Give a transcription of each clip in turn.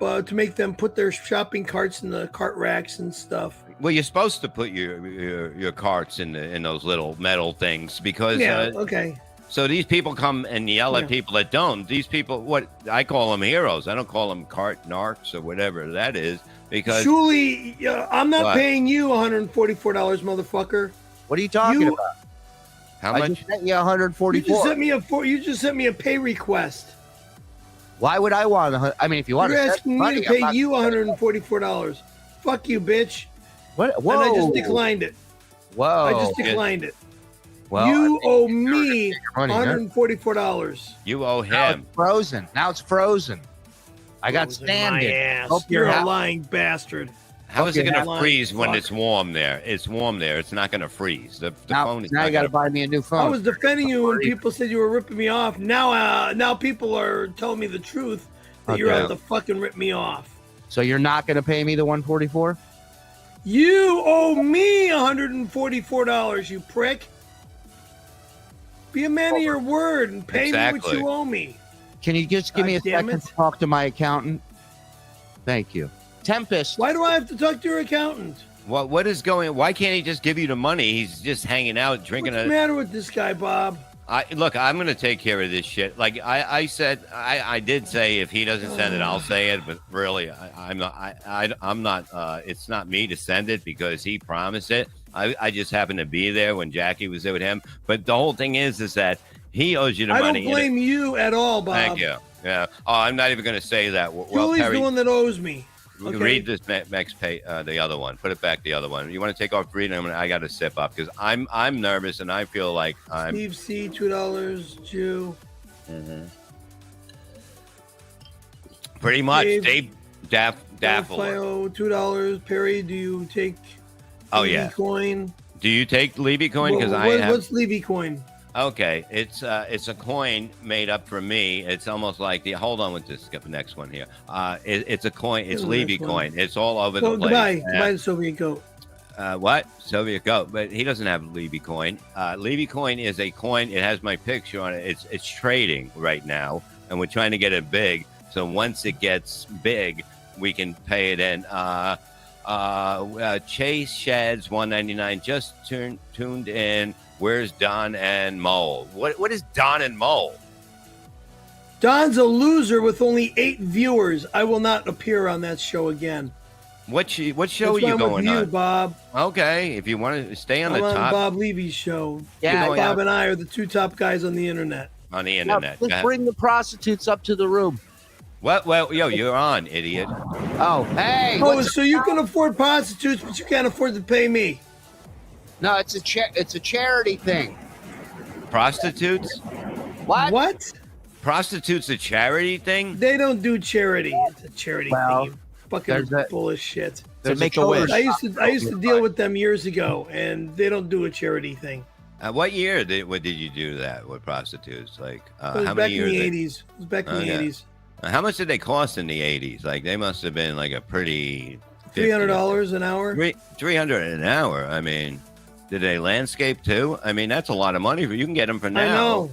to make them put their shopping carts in the cart racks and stuff. Well, you're supposed to put your carts in those little metal things because okay. So these people come and yell at people that don't. These people, what I call them heroes. I don't call them cart narcs or whatever that is because Shuli, I'm not paying you $144, motherfucker. What are you talking about? How much? I just sent you $144. You just sent me a pay request. Why would I want? I mean, if you want You're to asking me to pay you $144. Fuck you, bitch. What? Whoa. And I just declined it. Whoa. I just declined it. Well, you owe me $144. You owe him. Now it's frozen. Now it's frozen. I got standing. You're a lying bastard. How is it going to freeze when it's warm there? It's warm there. It's not going to freeze. The phone is now you got to buy me a new phone. I was defending you when people said you were ripping me off. Now people are telling me the truth that you're out to fucking rip me off. So you're not going to pay me the $144? You owe me $144, you prick. Be a man of your word and pay me what you owe me. Can you just give me a second to talk to my accountant? Thank you. Tempest. Why do I have to talk to your accountant? What is going? Why can't he just give you the money? He's just hanging out, drinking. What's the matter with this guy, Bob? Look, I'm going to take care of this shit. Like I said, I did say if he doesn't send it, I'll say it. But really, I'm not. It's not me to send it because he promised it. I just happened to be there when Jackie was there with him. But the whole thing is that he owes you the money. I don't blame you at all, Bob. Thank you. Yeah. Oh, I'm not even going to say that. Well, Julie's Perry, the one that owes me. Okay. Read this next page, the other one. Put it back, the other one. You want to take off reading? I got to sip up because I'm nervous and I feel like I'm. Steve C, $2, Jew. Mm-hmm. Pretty much, Dave Dabbler. $2. Perry, do you take? Levy coin. Do you take Levy coin? Because what's Levy coin? Okay, it's a coin made up for me. It's almost like the. Hold on with this next one here. It's a coin. It's Levy coin. It's all over the place. Goodbye, Soviet goat. What? Soviet goat? But he doesn't have Levy coin. Levy coin is a coin. It has my picture on it. It's trading right now, and we're trying to get it big. So once it gets big, we can pay it in. Chase Sheds 199 just tuned in. Where's Don and Mole? What is Don and Mole? Don's a loser with only 8 viewers. I will not appear on that show again. What show are you going on? Bob. Okay, if you want to stay on the top. On Bob Levy's show. Yeah, Bob and I are the 2 top guys on the internet. On the internet. Let's bring the prostitutes up to the room. What? Well, you're on, idiot. Oh, hey. So you can afford prostitutes, but you can't afford to pay me. No, it's a charity thing. Prostitutes? What? Prostitutes a charity thing? They don't do charity. It's a charity thing. You fucking full of shit. They make a wish. I used to deal with them years ago, and they don't do a charity thing. What year did you do that with prostitutes? Like how many years? It was back in the 80s. How much did they cost in the 80s? Like they must have been like a pretty $300 an hour. $300 an hour. I mean, did they landscape too? I mean, that's a lot of money. You can get them for now. I know.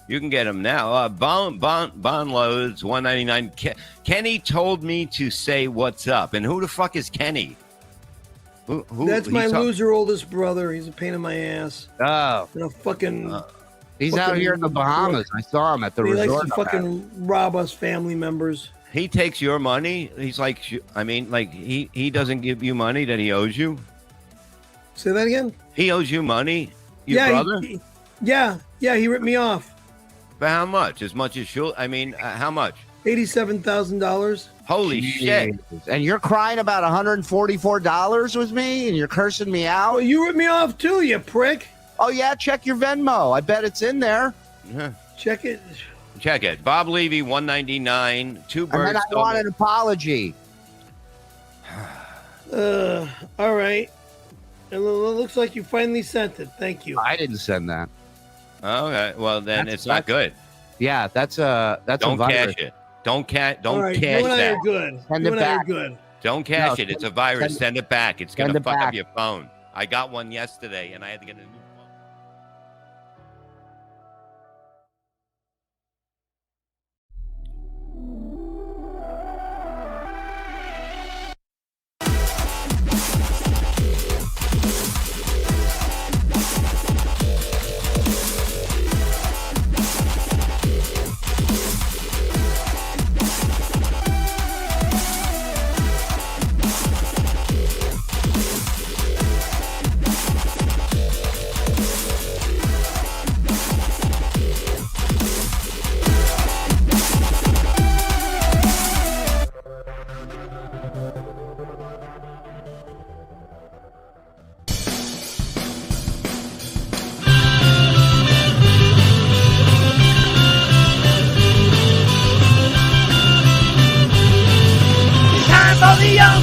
You can get them now. Bond loads $199. Kenny told me to say what's up. And who the fuck is Kenny? Who That's my loser oldest brother. He's a pain in my ass. Oh. You know, fucking. He's out here in the Bahamas. I saw him at the resort. He likes to fucking rob us family members. He takes your money. He's like, I mean, like he doesn't give you money that he owes you. Say that again. He owes you money, your brother. He ripped me off. For how much? As much as Shuli? I mean, how much? $87,000. Holy shit! And you're crying about $144 with me, and you're cursing me out. Well, you ripped me off too, you prick. Oh yeah, check your Venmo. I bet it's in there. Yeah. Check it. Check it. Bob Levy, $199. 2 birds. And then I want an apology. All right. It looks like you finally sent it. Thank you. I didn't send that. Okay. Well, then it's not good. Yeah, that's a Don't virus. cash it. Don't cash you and I are good. Send it back. Don't cash it. It's a virus. Send it back. It's going to fuck back. up your phone. I got one yesterday, and I had to get a new phone.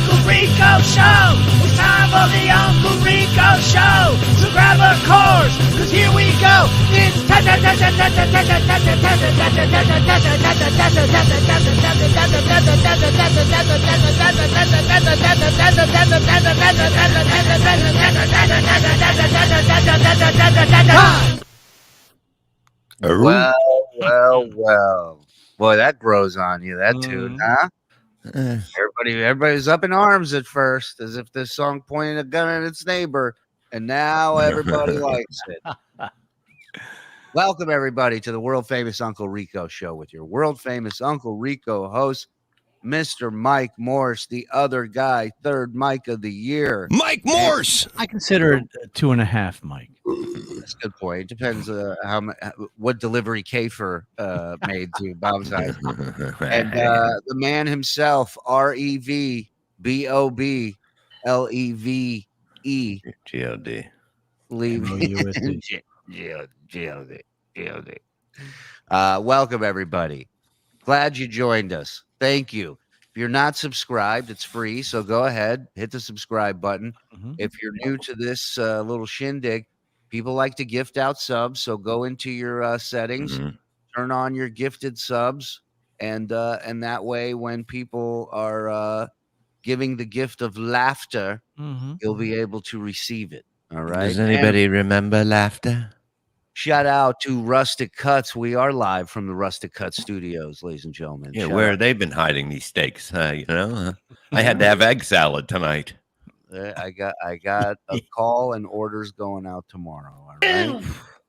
Uncle Rico Show. It's time for the Uncle Rico Show. So grab a course, cause here we go. It's Well. Boy, that grows on you, that tune, huh? Everybody was up in arms at first, as if this song pointed a gun at its neighbor, and now everybody likes it. Welcome, everybody, to the world-famous Uncle Rico Show with your world-famous Uncle Rico host, Mr. Mike Morse, the other guy, third Mike of the year. Mike Morse! I consider it 2.5, Mike. That's a good point. It depends what delivery Kafer made to Bob's house. And the man himself, REVBOBLEVE. G-O-D. G-O-D. Welcome, everybody. Glad you joined us. Thank you. If you're not subscribed, it's free, so go ahead, hit the subscribe button. If you're new to this little shindig, people like to gift out subs, so go into your settings, turn on your gifted subs, and that way, when people are giving the gift of laughter, you'll be able to receive it. All right. Does anybody remember laughter? Shout out to Rustic Cuts. We are live from the Rustic Cut Studios, ladies and gentlemen. Yeah, where have they been hiding these steaks? I had to have egg salad tonight. I got a call and orders going out tomorrow. All right, don't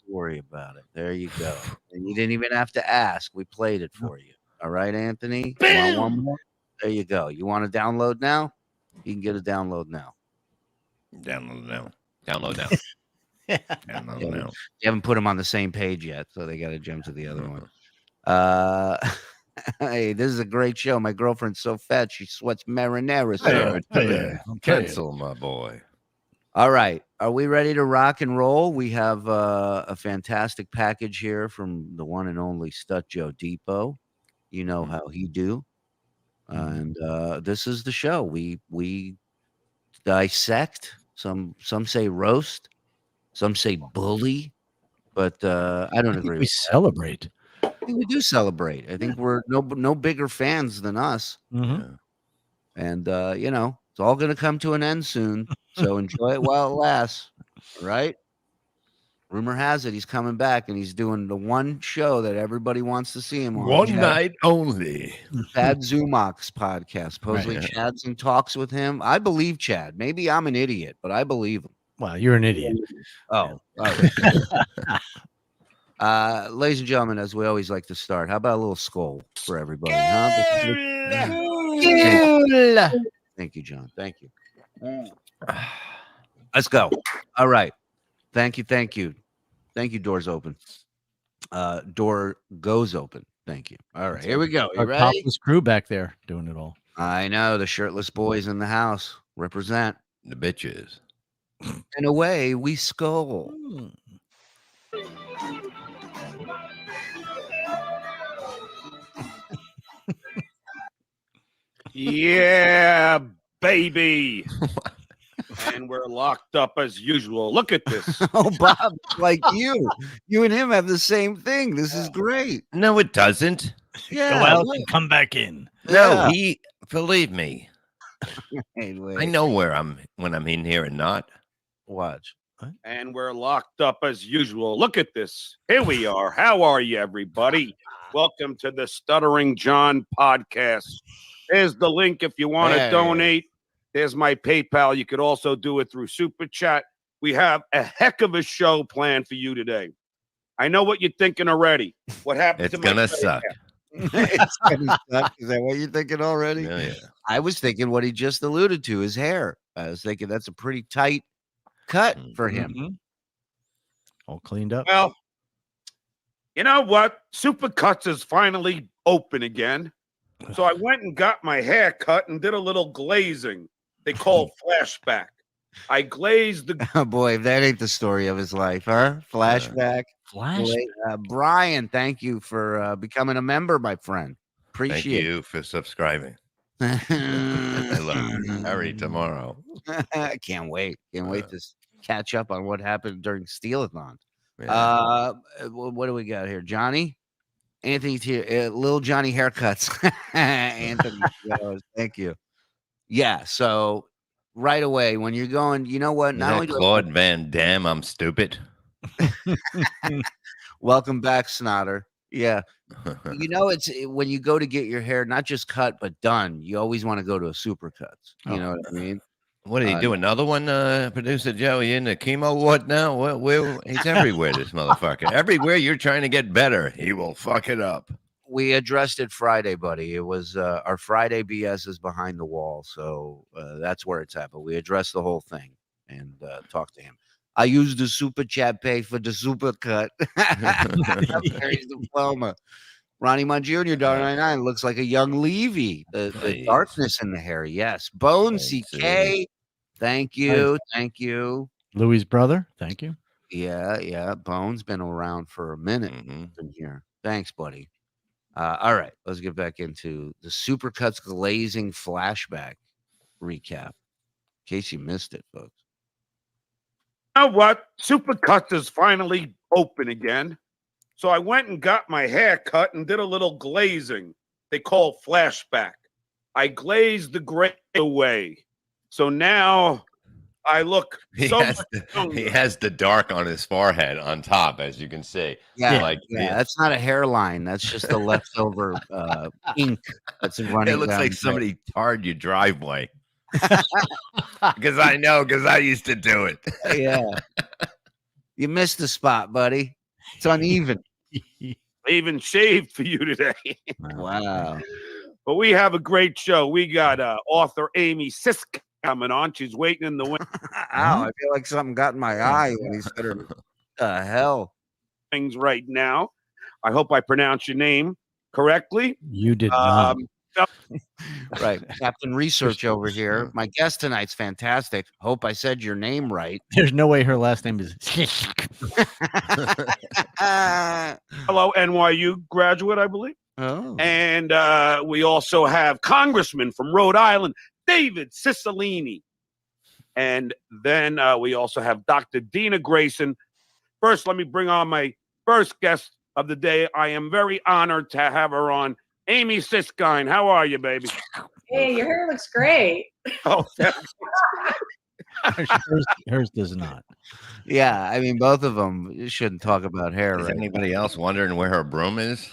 worry about it. There you go. And you didn't even have to ask. We played it for you. All right, Anthony. You want one more? There you go. You want to download now? You can get a download now. Download now. You haven't put them on the same page yet, so they got to jump to the other one. Hey, this is a great show. My girlfriend's so fat she sweats marinara. Cancel, my boy. All right, are we ready to rock and roll? We have a fantastic package here from the one and only Stut Joe Depot. You know how he do, and this is the show. We dissect. Some say roast. Some say bully, but I don't agree. We celebrate. I think we do celebrate. I think we're no bigger fans than us. And it's all going to come to an end soon. So enjoy it while it lasts. Right? Rumor has it he's coming back and he's doing the one show that everybody wants to see him on. One night only. Chad Zumach's podcast. Supposedly Chad's in talks with him. I believe Chad. Maybe I'm an idiot, but I believe him. Well, you're an idiot. Oh. Ladies and gentlemen, as we always like to start, how about a little skull for everybody? Thank you, John. Thank you. Let's go. All right. Thank you. Thank you, doors open. Door goes open. Thank you. All right, here we go. You Our ready? topless crew back there doing it all. I know, the shirtless boys in the house represent. The bitches. And away we skull. Yeah, baby. And we're locked up as usual. Look at this. Oh, Bob, like you and him have the same thing. This is great. No, it doesn't. Yeah, Go out and come back in. No, believe me. Wait. I know when I'm in here and not. Watch. And we're locked up as usual. Look at this. Here we are. How are you, everybody? Welcome to the Stuttering John podcast. There's the link if you want to donate. There's my PayPal. You could also do it through Super Chat. We have a heck of a show planned for you today. I know what you're thinking already. What happened It's to gonna suck. It's gonna suck. Is that what you're thinking already? Oh, yeah. I was thinking what he just alluded to, his hair. I was thinking that's a pretty tight cut for him. All cleaned up. Well, you know what? Supercuts is finally open again. So I went and got my hair cut and did a little glazing. They call flashback. I glazed the. Oh boy, if that ain't the story of his life, huh? Flashback. Brian, thank you for becoming a member, my friend. Appreciate Thank you for subscribing. Hurry tomorrow. I can't wait. Can't wait to catch up on what happened during Steelathon. Yeah. What do we got here? Johnny? Anthony, Little Johnny haircuts. Anthony, thank you. Yeah, so right away when you're going, you know what? Is that Claude Van Damme? I'm stupid. Welcome back, Snotter. Yeah. You know, it's when you go to get your hair not just cut but done, you always want to go to a Supercuts. You know what I mean? What did he do? Another one, producer Joe? He in the chemo ward now? Where he's everywhere, this motherfucker. Everywhere you're trying to get better, he will fuck it up. We addressed it Friday, buddy. It was our Friday BS is behind the wall, so that's where it's at. But we addressed the whole thing and talked to him. I used the super chat pay for the Supercut. There's the diploma. Ronnie Munn Jr. $1.99 looks like a young Levy. The darkness in the hair, yes. Bone CK, thank you, thank you. Louis' brother, thank you. Yeah. Bone's been around for a minute. Been here. Thanks, buddy. All right, let's get back into the Supercuts glazing flashback recap. In case you missed it, folks. You know what? Supercuts is finally open again. So I went and got my hair cut and did a little glazing. They call flashback. I glazed the gray away. So now I look He has the dark on his forehead on top, as you can see. Yeah, that's not a hairline. That's just the leftover ink that's running. It looks down like somebody tarred your driveway. Because I used to do it. Yeah. You missed the spot, buddy. It's uneven. I even shaved for you today. Wow. But we have a great show. We got author Amy Sisk coming on. She's waiting in the window. Ow, I feel like something got in my eye when he said her. Hell. Things right now. I hope I pronounced your name correctly. You did not. Right. Captain Research over here. My guest tonight's fantastic. Hope I said your name right. There's no way her last name is. Hello, NYU graduate, I believe. Oh. And we also have Congressman from Rhode Island, David Cicilline. And then we also have Dr. Dina Grayson. First, let me bring on my first guest of the day. I am very honored to have her on. Amy Siskine, how are you, baby? Hey, your hair looks great. Oh, hers does not. Yeah, I mean, both of them shouldn't talk about hair. Is right? anybody else wondering where her broom is?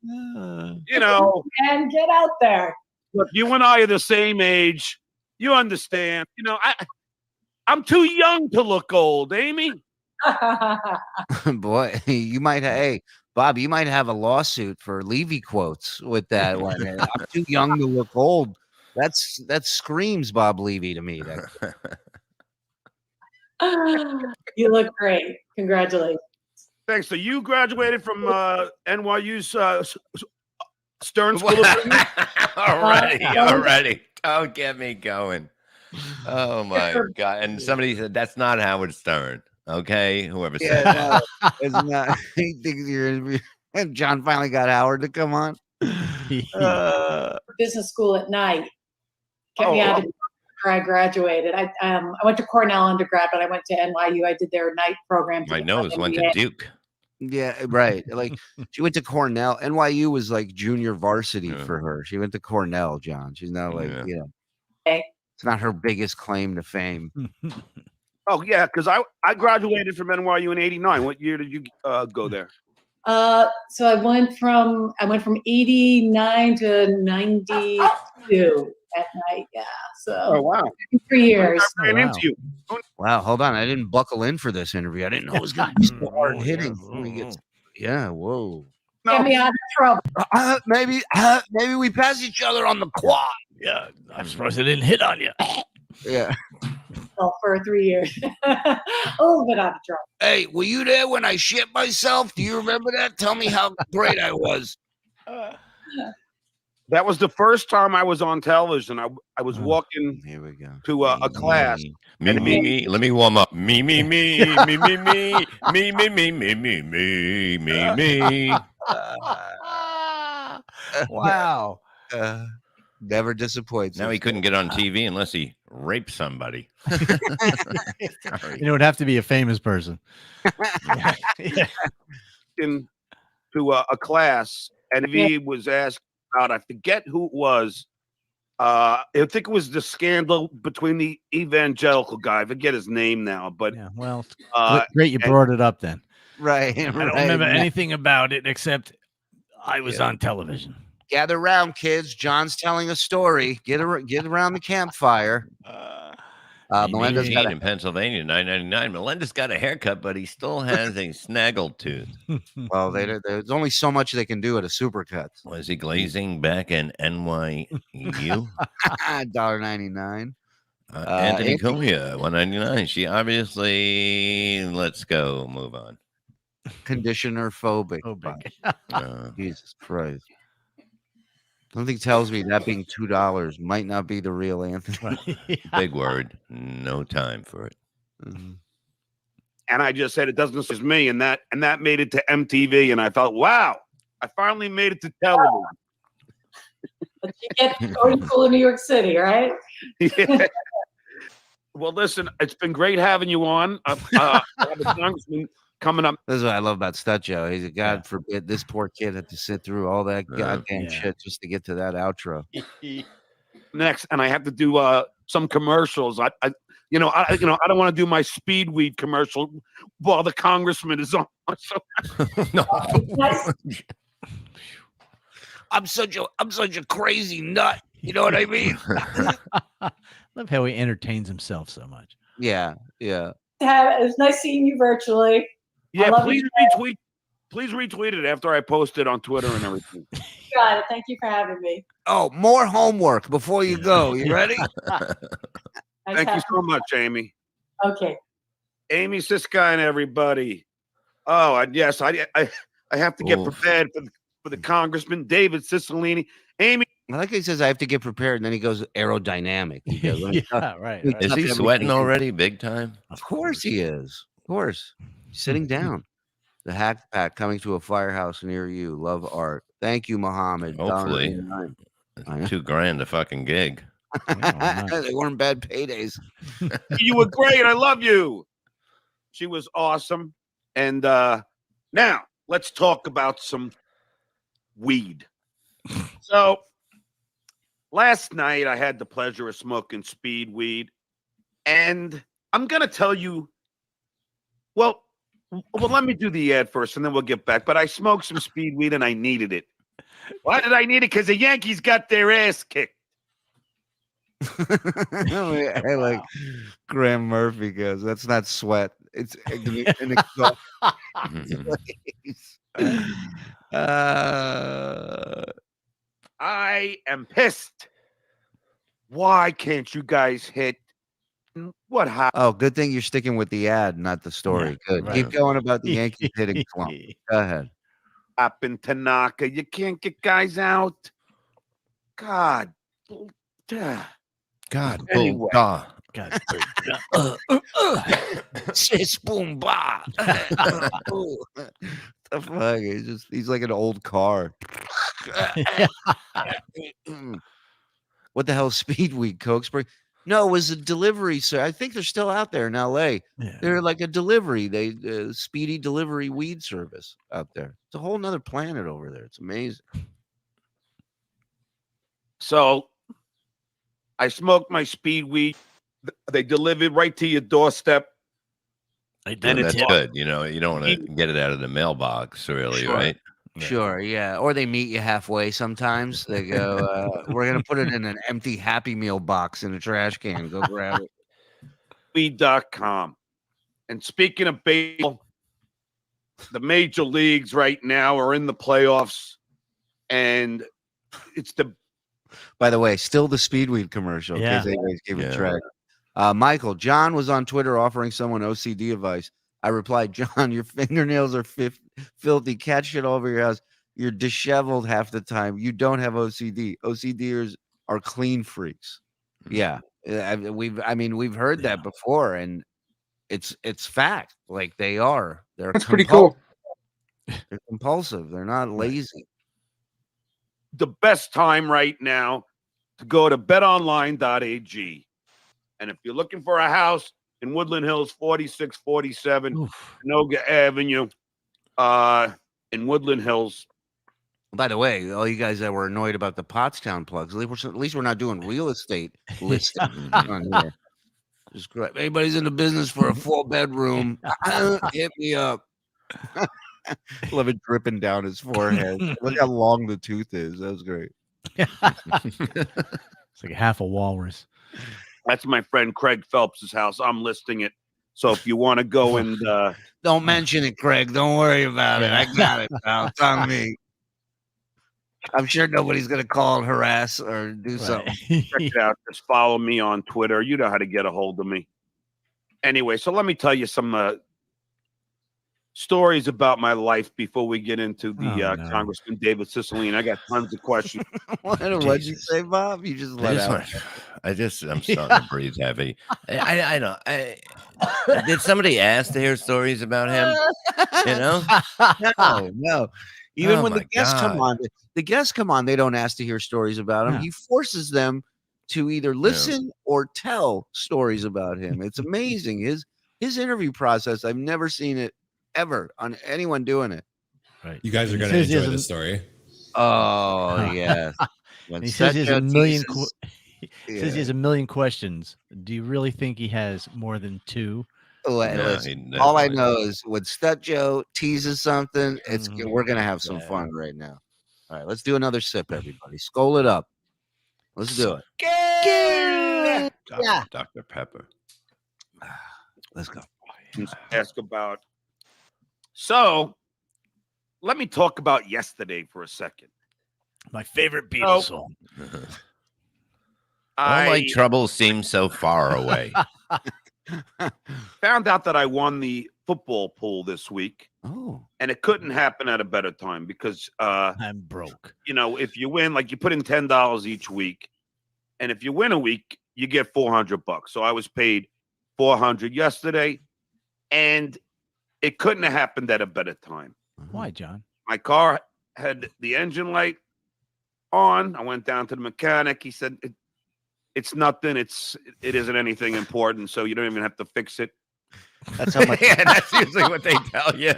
you know. And get out there. Look, you and I are the same age. You understand. You know, I'm too young to look old, Amy. Boy, you might have, hey, Bob, you might have a lawsuit for Levy quotes with that one. I'm too young to look old. That screams Bob Levy to me. You look great. Congratulations. Thanks. So you graduated from NYU's Stern School of Business? Already. Don't get me going. Oh, my God. And somebody said, that's not Howard Stern. Okay, whoever said that. No, it's not. He thinks you're. John finally got Howard to come on. Business school at night. Kept me out of after I graduated. I went to Cornell undergrad, but I went to NYU. I did their night program. My nose went to Duke. Yeah, right. Like she went to Cornell. NYU was like junior varsity for her. She went to Cornell, John. She's not like, it's not her biggest claim to fame. Oh, yeah, because I graduated from NYU in '89. What year did you go there? So I went from 89 to 92 at night. Yeah. So oh, wow. 3 years. I ran into you. Wow, hold on. I didn't buckle in for this interview. I didn't know it was going to be so hard hitting. Yeah, whoa. Get me out of trouble. Maybe we pass each other on the quad. Yeah, I'm surprised I didn't hit on you. Yeah. For 3 years. A little bit out of trouble. Hey, were you there when I shit myself? Do you remember that? Tell me how great I was. That was the first time I was on television. I was walking Here we go. to a class. Me. Let me warm up. Me. Wow. Never disappoints. Now he couldn't get on TV unless he raped somebody. It would have to be a famous person. To a class, and he was asked about, I forget who it was. I think it was the scandal between the evangelical guy. I forget his name now, but yeah, well, great you brought it up then. Right. I don't remember anything about it except I was on television. Gather around, kids. John's telling a story. Get around the campfire. Melendez got in Pennsylvania, $9.99. Melendez got a haircut, but he still has a snaggle tooth. Well, there's only so much they can do at a supercut. Was he glazing back in NYU? $1.99. Anthony Cumia, $1.99. She obviously, let's go, move on. Conditioner phobic. Jesus Christ. Something tells me that being $2 might not be the real Anthony. Big word. No time for it. Mm-hmm. And I just said it doesn't surprise me, and that made it to MTV, and I thought, wow, I finally made it to television. But you get going to school in New York City, right? Yeah. Well, listen, it's been great having you on. I have a congressman coming up. This is what I love about Stutjo. He's a God forbid this poor kid had to sit through all that goddamn shit just to get to that outro. Next, and I have to do some commercials. I don't want to do my speed weed commercial while the congressman is on. No. I'm such a crazy nut. You know what I mean? Love how he entertains himself so much. Yeah. It was nice seeing you virtually. Yeah, please retweet it after I post it on Twitter and everything. Got it. Thank you for having me. Oh, more homework before you go. You ready? Thank you so much, Amy. Okay. Amy Siska and everybody. Oh, yes, I have to get prepared for the congressman, David Cicilline. Amy. I like how he says I have to get prepared, and then he goes aerodynamic. He goes, right. Is he sweating already big time? Of course he is. Of course. Sitting down. The Hack Pack coming to a firehouse near you. Love art. Thank you, Muhammad. Hopefully. $2,000 a fucking gig. They weren't bad paydays. You were great. I love you. She was awesome. And now let's talk about some weed. So last night I had the pleasure of smoking speed weed, and I'm going to tell you, well, let me do the ad first, and then we'll get back. But I smoked some speed weed, and I needed it. Why did I need it? Because the Yankees got their ass kicked. I like Graham Murphy goes, that's not sweat. It's an exhaust. I am pissed. Why can't you guys hit? What happened? Oh, good thing you're sticking with the ad, not the story. Yeah, Good. right. Keep going about the Yankees hitting slump. Go ahead. Happened, Tanaka. You can't get guys out. God. God. Anyway. God. Sis boom ba. The fuck? He's like an old car. What the hell is Speedweed, Coke Spring? No, it was a delivery. So I think they're still out there in LA. Yeah. They're like a delivery. Speedy delivery weed service out there. It's a whole nother planet over there. It's amazing. So I smoked my speed weed. They delivered right to your doorstep. I And That's it's good. You know, you don't want to get it out of the mailbox, really, Sure. right? Sure, yeah. Or they meet you halfway sometimes. They go, we're going to put it in an empty Happy Meal box in a trash can. Go grab it. Weed.com. And speaking of baseball, the major leagues right now are in the playoffs. And it's the By the way, still the Speedweed commercial. Yeah. In case anybody's keeping Yeah. track. Michael, John was on Twitter offering someone OCD advice. I replied, John, your fingernails are filthy. Cat shit all over your house. You're disheveled half the time. You don't have OCD. OCDers are clean freaks. Yeah. We've heard that before, and it's fact. Like they are. That's pretty cool. They're compulsive. They're not lazy. the best time right now to go to betonline.ag. And if you're looking for a house in Woodland Hills, 4647 Noga Avenue, in Woodland Hills. By the way, all you guys that were annoyed about the Pottstown plugs, at least we're not doing real estate listings on here. Just great. Anybody's in the business for a 4-bedroom, hit me up. Love it dripping down his forehead. Look how long the tooth is. That was great. It's like half a walrus. That's my friend Craig Phelps's house. I'm listing it. So if you want to go and don't mention it, Craig. Don't worry about it. I got it, pal. It's on me. I'm sure nobody's gonna call and harass or do something. Check it out. Just follow me on Twitter. You know how to get a hold of me. Anyway, so let me tell you some stories about my life before we get into the Congressman David Cicilline. I got tons of questions. What'd you say, Bob? You just let out. I'm starting to breathe heavy. I know. Did somebody ask to hear stories about him? You know? No. Even when the guests come on, they don't ask to hear stories about him. Yeah. He forces them to either listen or tell stories about him. It's amazing. His interview process, I've never seen it ever on anyone doing it. Right. You guys are going to enjoy this story. Oh, yeah. He says he has a million says he has a million questions. Do you really think he has more than 2? Listen, all I know is when Stut Joe teases something, we're gonna have some fun right now. All right, let's do another sip, everybody. Skol it up. Let's do it. Dr. Pepper. Let's go. Ask about. So, let me talk about yesterday for a second. My favorite Beatles song. All my troubles seem so far away. Found out that I won the football pool this week. Oh. And it couldn't happen at a better time because I'm broke. You know, if you win, like you put in $10 each week, and if you win a week, you get $400. So I was paid $400 yesterday, and it couldn't have happened at a better time. Why, John? My car had the engine light on. I went down to the mechanic. He said it's nothing. It isn't anything important, so you don't even have to fix it. That's how much. Yeah, that's usually what they tell you.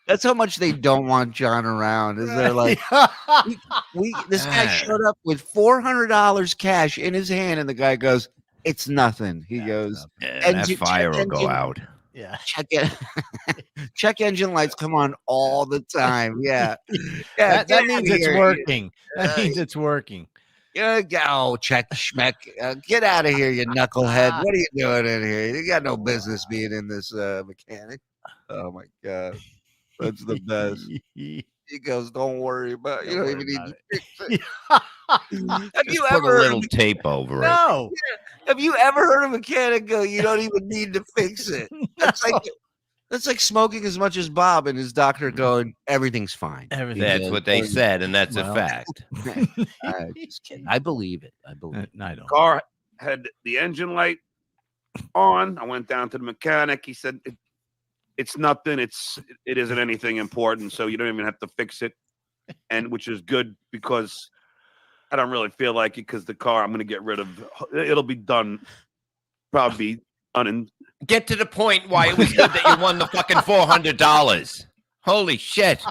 That's how much they don't want John around. Is they're like, this guy showed up with $400 cash in his hand, and the guy goes, "It's nothing." He goes, and that fire will go out. Yeah, check engine lights come on all the time. Yeah, that means it's working. That means it's working. Check schmeck. Get out of here, you knucklehead. What are you doing in here? You got no business being in this mechanic. Oh my god, that's the best. He goes, "Don't worry about it. You don't even need to fix it." Have you put ever a little tape over it? No. Have you ever heard a mechanic go, "You don't even need to fix it"? That's like smoking as much as Bob and his doctor going, "Everything's fine." That's what they said, and that's a fact. Just kidding. I believe it. I believe it. I don't. Car had the engine light on. I went down to the mechanic. He said it's nothing. It isn't anything important, so you don't even have to fix it, and which is good because I don't really feel like it because the car I'm going to get rid of. It'll be done probably Get to the point why it was good that you won the fucking $400. Holy shit.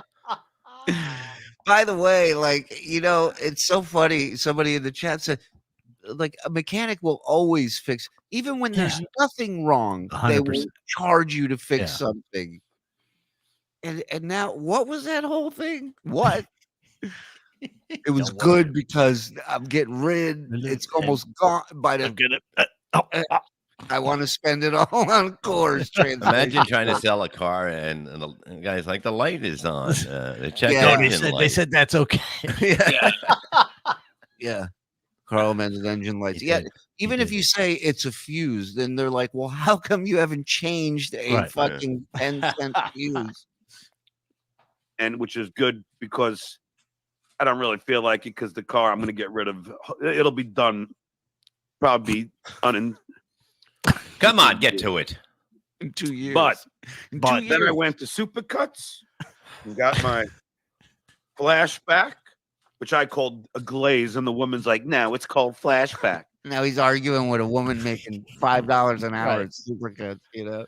By the way, it's so funny. Somebody in the chat said, like, a mechanic will always fix, even when there's nothing wrong, 100%. They will charge you to fix something. And now, what was that whole thing? What? It was good because I'm getting rid. It's almost gone by the. I want to spend it all on Coors. Imagine trying to sell a car and the guy's like, the light is on. They said that's okay. Yeah. Carl Men's engine lights. Even if you say it's a fuse, then they're like, well, how come you haven't changed a fucking 10-cent fuse? And which is good because I don't really feel like it because the car I'm going to get rid of, it'll be done probably Come on, get to it. In 2 years. But then I went to Supercuts and got my flashback which I called a glaze, and the woman's like, "No, it's called flashback." Now he's arguing with a woman making $5 an hour Right. at Supercuts, you know,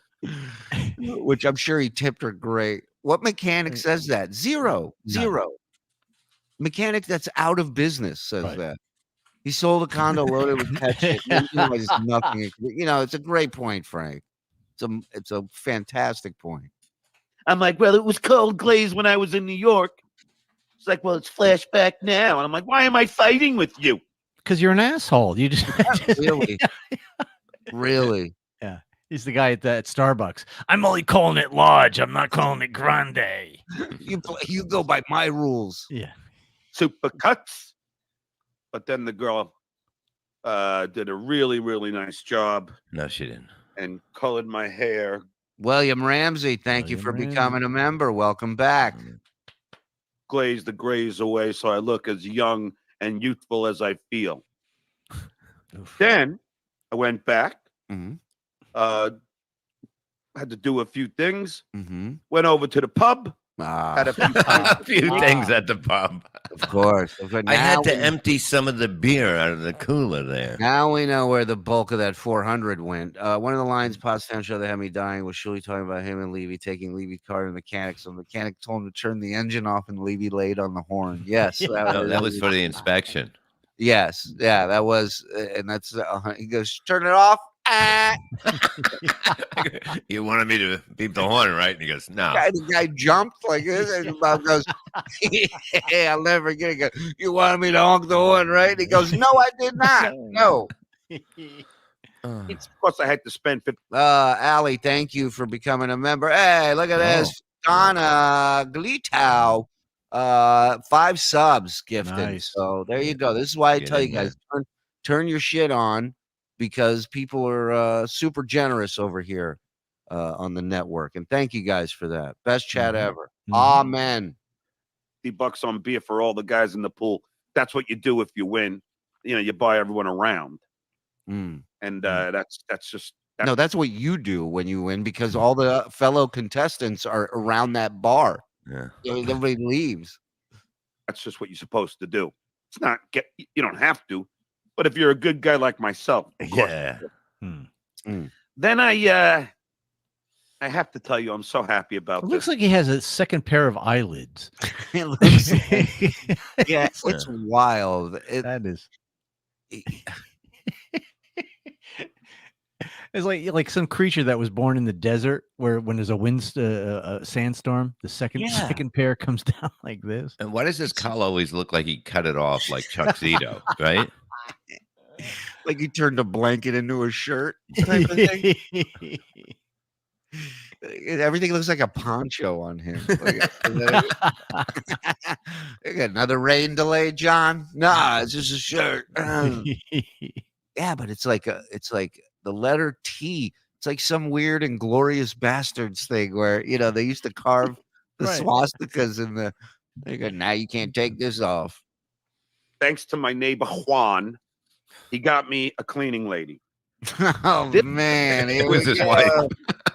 which I'm sure he tipped her great. What mechanic says that? Zero. Mechanic that's out of business says that. He sold a condo loaded with pet shit. There's nothing. You know, it's a great point, Frank. It's a fantastic point. I'm like, well, it was called glaze when I was in New York. It's like, well, it's flashback now. And I'm like, why am I fighting with you? Because you're an asshole. You just really. Yeah. He's the guy at Starbucks. I'm only calling it large. I'm not calling it grande. You go by my rules. Yeah. Super cuts. But then the girl did a really, really nice job. No, she didn't. And colored my hair. William Ramsey, thank you for becoming a member. Welcome back. Glaze the grays away so I look as young and youthful as I feel. Then I went back. Had to do a few things. Went over to the pub. Had a few things at the pub. Of course. I had to empty some of the beer out of the cooler there. Now we know where the bulk of that 400 went. One of the lines Pottstown show that had me dying was Shuli talking about him and Levy taking Levy's car to the mechanic. So the mechanic told him to turn the engine off and Levy laid on the horn. Yes. That was for the inspection. Yes. Yeah, that was. And that's, he goes, turn it off. You wanted me to beep the horn, right? And he goes, no. The guy jumped like this, and Bob goes, "Yeah, I'll never forget." He goes, "You wanted me to honk the horn, right?" And he goes, "No, I did not. No." It's because I had to spend 50. Allie, thank you for becoming a member. Hey, look at this, Donna Glitow, 5 subs gifted. Nice. So there you go. This is why I tell you guys, turn your shit on. Because people are super generous over here on the network. And thank you guys for that. Best chat ever. Amen. $50 on beer for all the guys in the pool. That's what you do if you win. You know, you buy everyone around. And that's just... No, that's what you do when you win because all the fellow contestants are around that bar. Yeah. Everybody leaves. That's just what you're supposed to do. It's not... You don't have to. But if you're a good guy like myself, of course. Then I have to tell you, I'm so happy about this. Looks like he has a second pair of eyelids. It looks yeah, it's wild. That is. It's like some creature that was born in the desert, where when there's a sandstorm, the second pair comes down like this. And why does this collar always look like he cut it off like Chuck Zito, right? Like he turned a blanket into a shirt type of thing. Everything looks like a poncho on him. Another rain delay, John? Nah, it's just a shirt. Yeah, but it's like the letter T. It's like some weird Inglorious Bastards thing where they used to carve the swastikas in the. They go, now you can't take this off. Thanks to my neighbor Juan, he got me a cleaning lady. Oh man, it was his wife.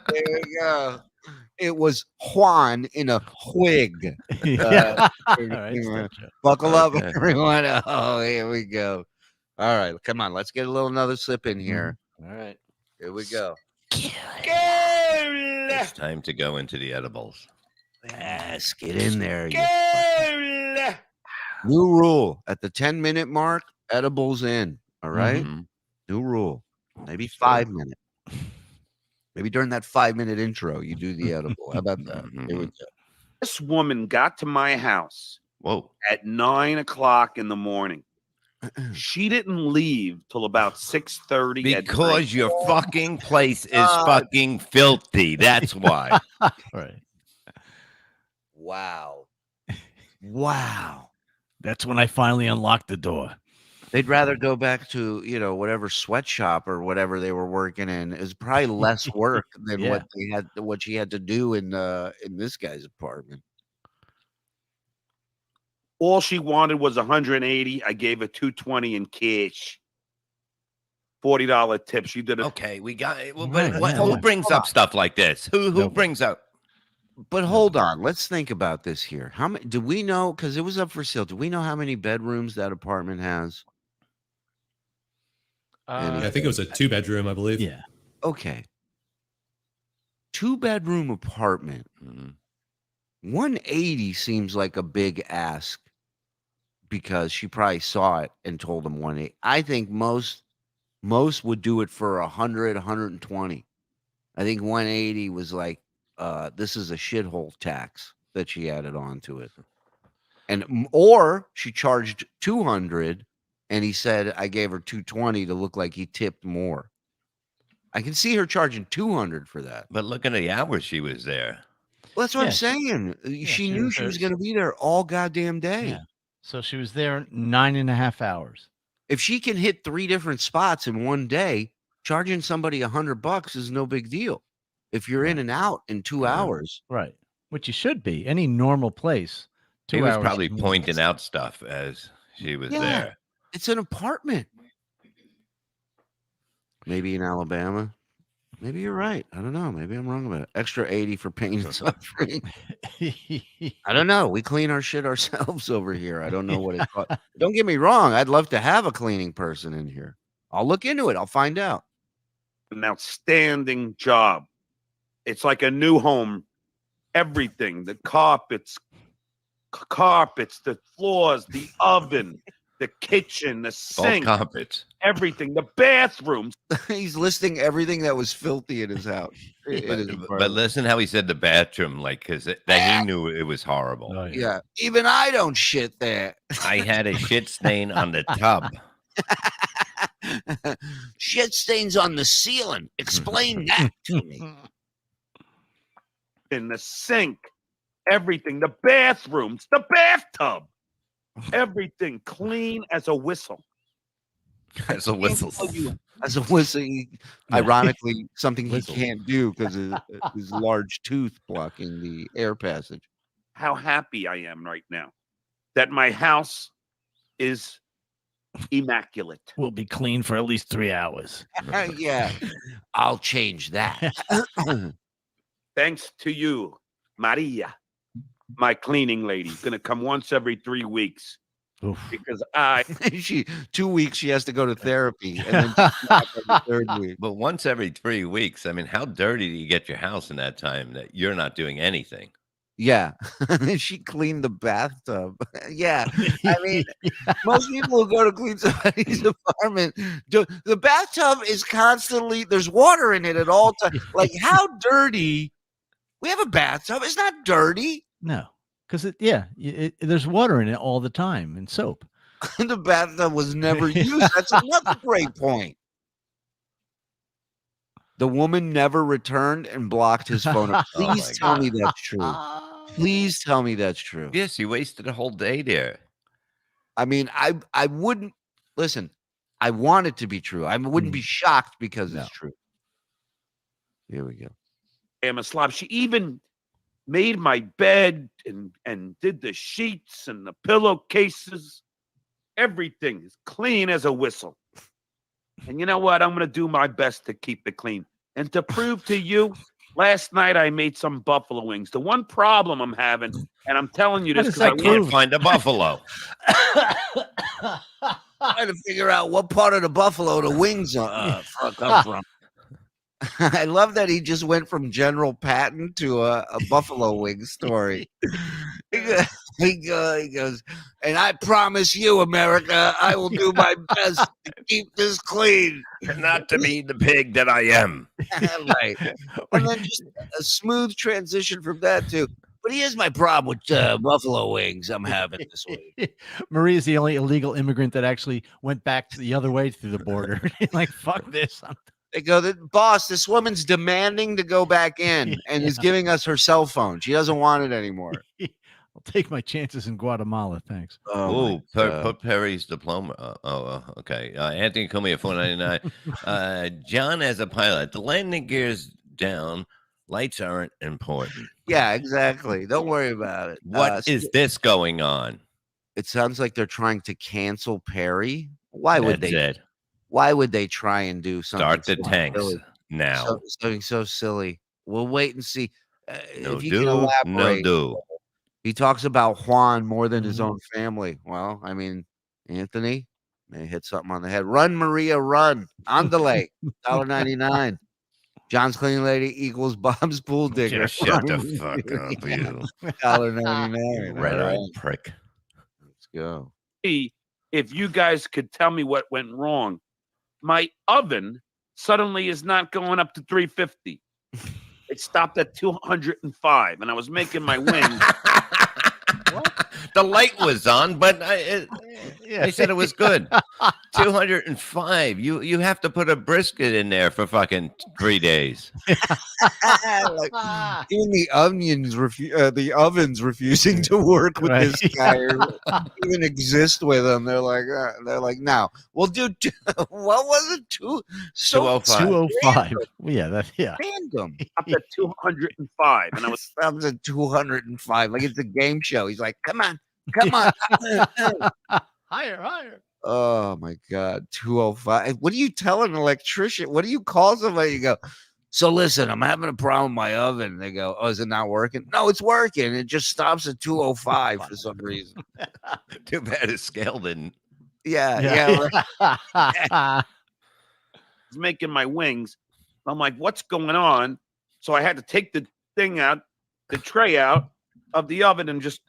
There we go. It was Juan in a wig. Buckle up, everyone. Oh, here we go. All right, come on. Let's get another sip in here. All right, here we go. It's time to go into the edibles. Yes, get in there. New rule at the 10-minute mark, edibles in. All right, new rule. Maybe 5 minutes. Maybe during that 5-minute intro, you do the edible. How about that? Here we go. This woman got to my house at 9 o'clock in the morning. She didn't leave till about 6:30. Because your fucking place is fucking filthy. That's why. Right. Wow. That's when I finally unlocked the door. They'd rather go back to, whatever sweatshop or whatever they were working in. It was probably less work than what she had to do in this guy's apartment. All she wanted was 180. I gave her 220 in cash. $40 tip. She did it. Okay, we got it. Well, who brings up stuff like this? Who brings up? But hold on, let's think about this here. How many do we know? Because it was up for sale. Do we know how many bedrooms that apartment has? I think it was a 2-bedroom, I believe. Yeah. Okay. 2-bedroom apartment. 180 seems like a big ask because she probably saw it and told him 180. I think most would do it for 100, 120. I think 180 was like, this is a shithole tax that she added on to it. Or she charged 200 and he said, I gave her 220 to look like he tipped more. I can see her charging 200 for that. But look at the hours she was there. Well, that's what I'm saying. She knew she was going to be there all goddamn day. Yeah. So she was there 9.5 hours. If she can hit 3 different spots in one day, charging somebody $100 is no big deal. If you're in and out in 2 hours. Right. Which you should be. Any normal place. 2 He was hours probably pointing out stuff as she was there. It's an apartment. Maybe in Alabama. Maybe you're right. I don't know. Maybe I'm wrong about it. Extra 80 for pain and suffering. I don't know. We clean our shit ourselves over here. I don't know what it's called. Don't get me wrong. I'd love to have a cleaning person in here. I'll look into it. I'll find out. An outstanding job. It's like a new home. Everything, the carpets, the floors, the oven, the kitchen, the sink, all carpets, everything, the bathrooms. He's listing everything that was filthy in his house. But listen how he said the bathroom, like, because that he knew it was horrible. Oh, yeah. Even I don't shit there. I had a shit stain on the tub. Shit stains on the ceiling. Explain that to me. In the sink, everything, the bathrooms, the bathtub, everything clean as a whistle. As a whistle. As a whistle. Ironically, something he can't do because of his large tooth blocking the air passage. How happy I am right now that my house is immaculate. Will be clean for at least 3 hours. Yeah, I'll change that. Thanks to you, Maria, my cleaning lady. Gonna come once every 3 weeks. Oof. Because 2 weeks she has to go to therapy, and then the 3rd week. But once every 3 weeks, I mean, how dirty do you get your house in that time that you're not doing anything? Yeah, she cleaned the bathtub. Yeah, I mean, most people who go to clean somebody's apartment, the bathtub is constantly, there's water in it at all times. Like, how dirty? We have a bathtub. It's not dirty. No, because there's water in it all the time and soap. The bathtub was never used. That's another great point. The woman never returned and blocked his phone. Please tell me that's true. Please tell me that's true. Yes, he wasted a whole day there. I mean, I wouldn't listen. I want it to be true. I wouldn't be shocked because it's true. Here we go. I'm a slob. She even made my bed and did the sheets and the pillowcases. Everything is clean as a whistle. And you know what? I'm going to do my best to keep it clean. And to prove to you, last night I made some buffalo wings. The one problem I'm having, and I'm telling you this because I can't find a buffalo. Trying to figure out what part of the buffalo the wings come from. I love that he just went from General Patton to a buffalo wing story. He goes, and I promise you, America, I will do my best to keep this clean. Not to be the pig that I am. Right. And then just a smooth transition from that to, but here's my problem with buffalo wings I'm having this week. Maria's the only illegal immigrant that actually went back to the other way through the border. Like, fuck this. They go, boss, this woman's demanding to go back in and is giving us her cell phone. She doesn't want it anymore. I'll take my chances in Guatemala. Thanks. Put Perry's diploma. Okay. Anthony Cumia, $4.99. John as a pilot. The landing gear's down. Lights aren't important. Yeah, exactly. Don't worry about it. What is this going on? It sounds like they're trying to cancel Perry. Why would That's they? It. Why would they try and do something? Start the tanks now. Something so silly. We'll wait and see. No if you can do, no elaborate. do. He talks about Juan more than his own family. Well, I mean, Anthony may hit something on the head. Run, Maria, run. On delay. $1.99. John's cleaning lady equals Bob's pool digger. Just shut the fuck up, you. $1.99. Red-eyed prick. Let's go. If you guys could tell me what went wrong, my oven suddenly is not going up to 350. It stopped at 205, and I was making my wings. The light was on, but they said it was good. 205. You have to put a brisket in there for fucking 3 days. Like, even the oven's refusing to work with this guy or even exist with him. They're like, now we'll do what was it? 205. Yeah, random. Up at 205, and I was up to 205. Like it's a game show. He's like, come on. Higher. Oh my God, 205. What do you tell an electrician? What do you call somebody? You go, so listen, I'm having a problem with my oven. They go, oh, is it not working? No, it's working. It just stops at 205 for some reason. Too bad his scale didn't. Yeah. I was making my wings. I'm like, what's going on? So I had to take the tray out of the oven and just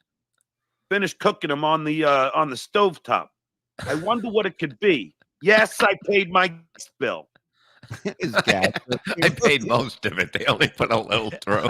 finish cooking them on the stovetop. I wonder what it could be. Yes, I paid my gas bill. I paid most of it. They only put a little through.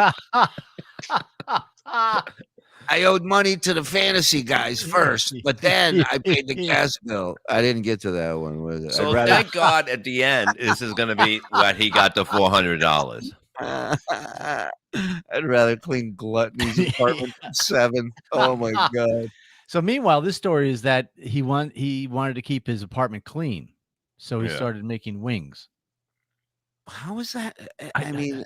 I owed money to the fantasy guys first, but then I paid the gas bill. I didn't get to that one. Was it? So thank God at the end, this is going to be what he got the $400. I'd rather clean Gluttony's apartment for 7. Oh my God. So meanwhile, this story is that he wanted to keep his apartment clean, so he started making wings. How is that? I mean,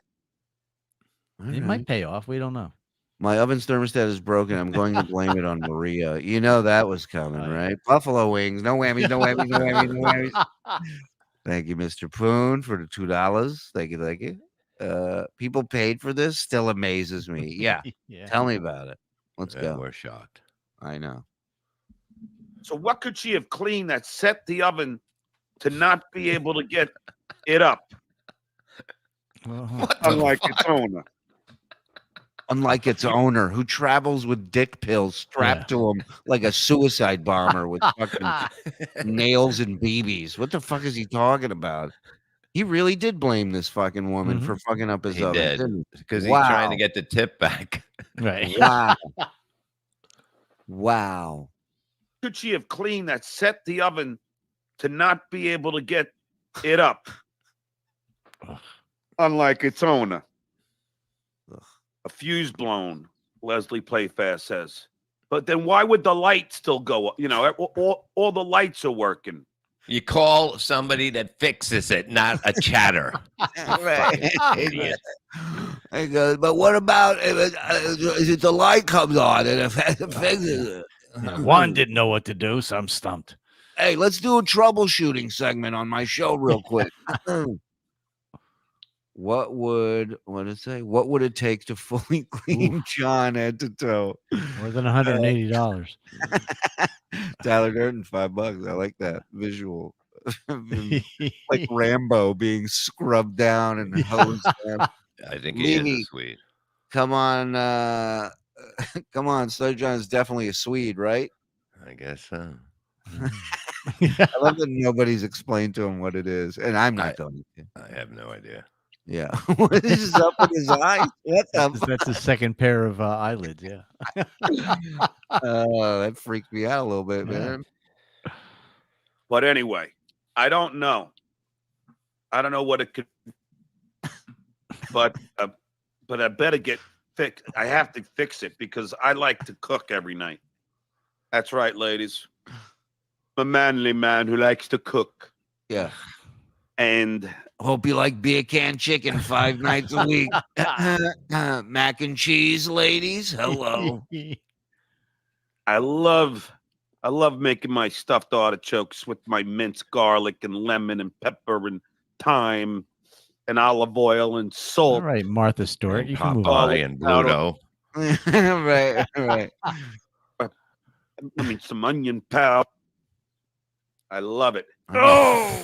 it might pay off. We don't know. My oven's thermostat is broken. I'm going to blame it on Maria. You know that was coming, right? Buffalo wings. No whammies, no whammies, no whammies, no whammies. Thank you, Mr. Poon, for the $2. Thank you. People paid for this. Still amazes me. Yeah. Tell me about it. Let's go. We're shocked. I know. So what could she have cleaned that set the oven to not be able to get it up? Unlike its owner. Unlike its owner, who travels with dick pills strapped to him like a suicide bomber with fucking nails and BBs. What the fuck is he talking about? He really did blame this fucking woman for fucking up his oven. He did, because he's trying to get the tip back. Right. Wow. Wow. Could she have cleaned that set the oven to not be able to get it up? Unlike its owner. A fuse blown, Leslie Playfast says. But then why would the light still go up? You know, all the lights are working. You call somebody that fixes it, not a chatter. Right. I go, but what about if the light comes on and it fixes it? Juan didn't know what to do, so I'm stumped. Hey, let's do a troubleshooting segment on my show real quick. What would it take to fully clean John head to toe? More than $180. Tyler Durden, $5. I like that visual. Like Rambo being scrubbed down and hosed down. I think he is a Swede. Come on, come on. Stuttering John is definitely a Swede, right? I guess so. I love that nobody's explained to him what it is, and I'm not going to. I have no idea. Yeah. What is up with his eyes? That's the second pair of eyelids. Yeah. That freaked me out a little bit, man. But anyway, I don't know. I don't know what it could, but I better get fixed. I have to fix it because I like to cook every night. That's right, ladies. I'm a manly man who likes to cook. Yeah. And hope you like beer can chicken 5 nights a week. Mac and cheese, ladies. Hello. I love making my stuffed artichokes with my minced garlic and lemon and pepper and thyme and olive oil and All salt. right, Martha Stewart. And You can move on. Popeye and Bluto. Right. I mean, some onion powder. I love it. Oh,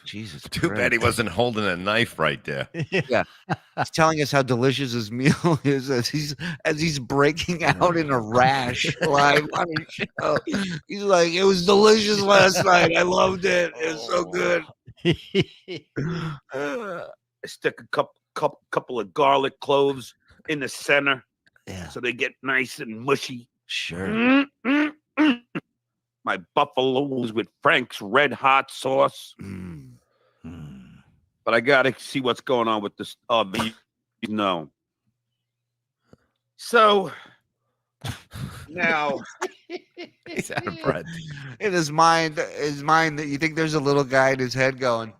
Jesus. Too bad he wasn't holding a knife right there. Yeah. He's telling us how delicious his meal is as he's breaking out in a rash live on his show. He's like, it was delicious last night. I loved it. It was so good. I stick a couple of garlic cloves in the center, so they get nice and mushy. Sure. My buffaloes with Frank's Red Hot sauce. But I gotta see what's going on with this. No. So now he's out of breath. In his mind, that you think there's a little guy in his head going,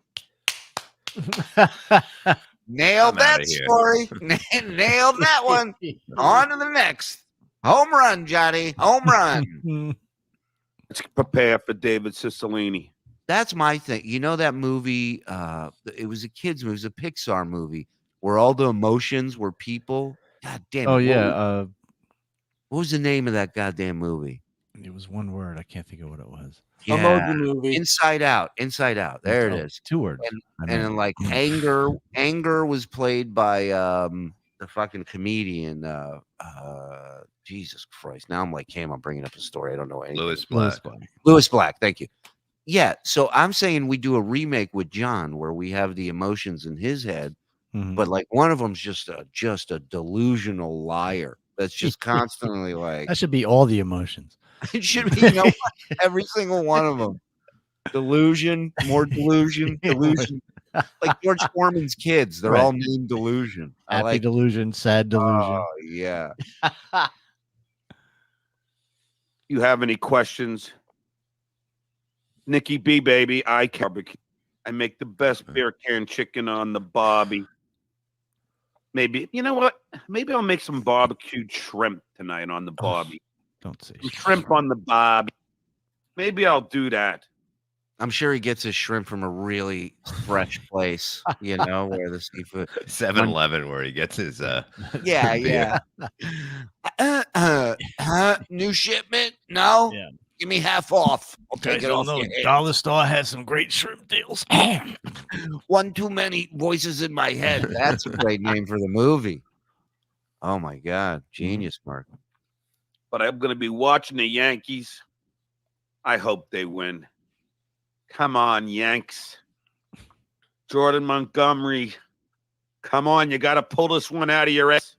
nailed that story, nailed that one. On to the next. Home run, Johnny. Home run. Let's prepare for David Cicilline. That's my thing. You know that movie? It was a kids' movie. It was a Pixar movie where all the emotions were people. God damn it! Oh yeah. What was the name of that goddamn movie? It was one word. I can't think of what it was. Yeah. Emoji movie. Inside Out. Inside Out. There it is. 2 words. And then like anger was played by the fucking comedian. Jesus Christ! Now I'm like him. I'm bringing up a story. I don't know anything. Lewis Black. Thank you. Yeah, so I'm saying we do a remake with John where we have the emotions in his head, but like one of them's just a delusional liar that's just constantly like that should be all the emotions. It should be every single one of them. Delusion, more delusion, delusion. Like George Foreman's kids, they're all named Delusion. Happy delusion, sad delusion. Oh yeah. You have any questions? Nikki B, baby, I barbecue. I make the best beer can chicken on the barbie. Maybe, you know what? Maybe I'll make some barbecued shrimp tonight on the barbie. Don't say shrimp on the barbie. Maybe I'll do that. I'm sure he gets his shrimp from a really fresh place, where the seafood 7-Eleven, where he gets his yeah. New shipment? No. Yeah. Give me half off. I'll take it off. Dollar Store has some great shrimp deals. One too many voices in my head. That's a great name for the movie. Oh my God, genius, Mark. But I'm going to be watching the Yankees. I hope they win. Come on, Yanks. Jordan Montgomery. Come on, you got to pull this one out of your ass.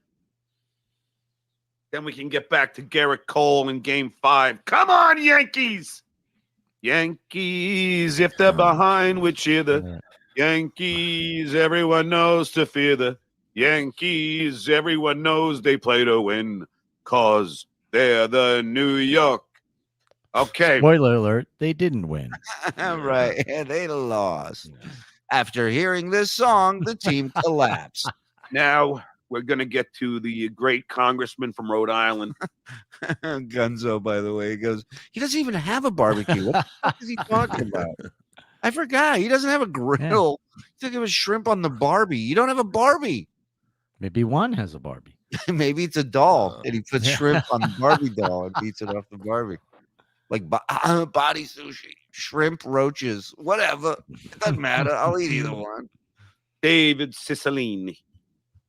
Then we can get back to Garrett Cole in Game 5. Come on, Yankees! Yankees, if they're behind, we cheer the Yankees. Everyone knows to fear the Yankees. Everyone knows they play to win because they're the New York. Okay. Spoiler alert, they didn't win. Right. They lost. After hearing this song, the team collapsed. Now we're going to get to the great congressman from Rhode Island. Gunzo, by the way, he goes, he doesn't even have a barbecue. What the fuck is he talking about? I forgot. He doesn't have a grill. He's talking about shrimp on the Barbie. You don't have a Barbie. Maybe one has a Barbie. Maybe it's a doll, and he puts shrimp on the Barbie doll and eats it off the Barbie. Like body sushi, shrimp, roaches, whatever. It doesn't matter. I'll eat either one. David Cicilline.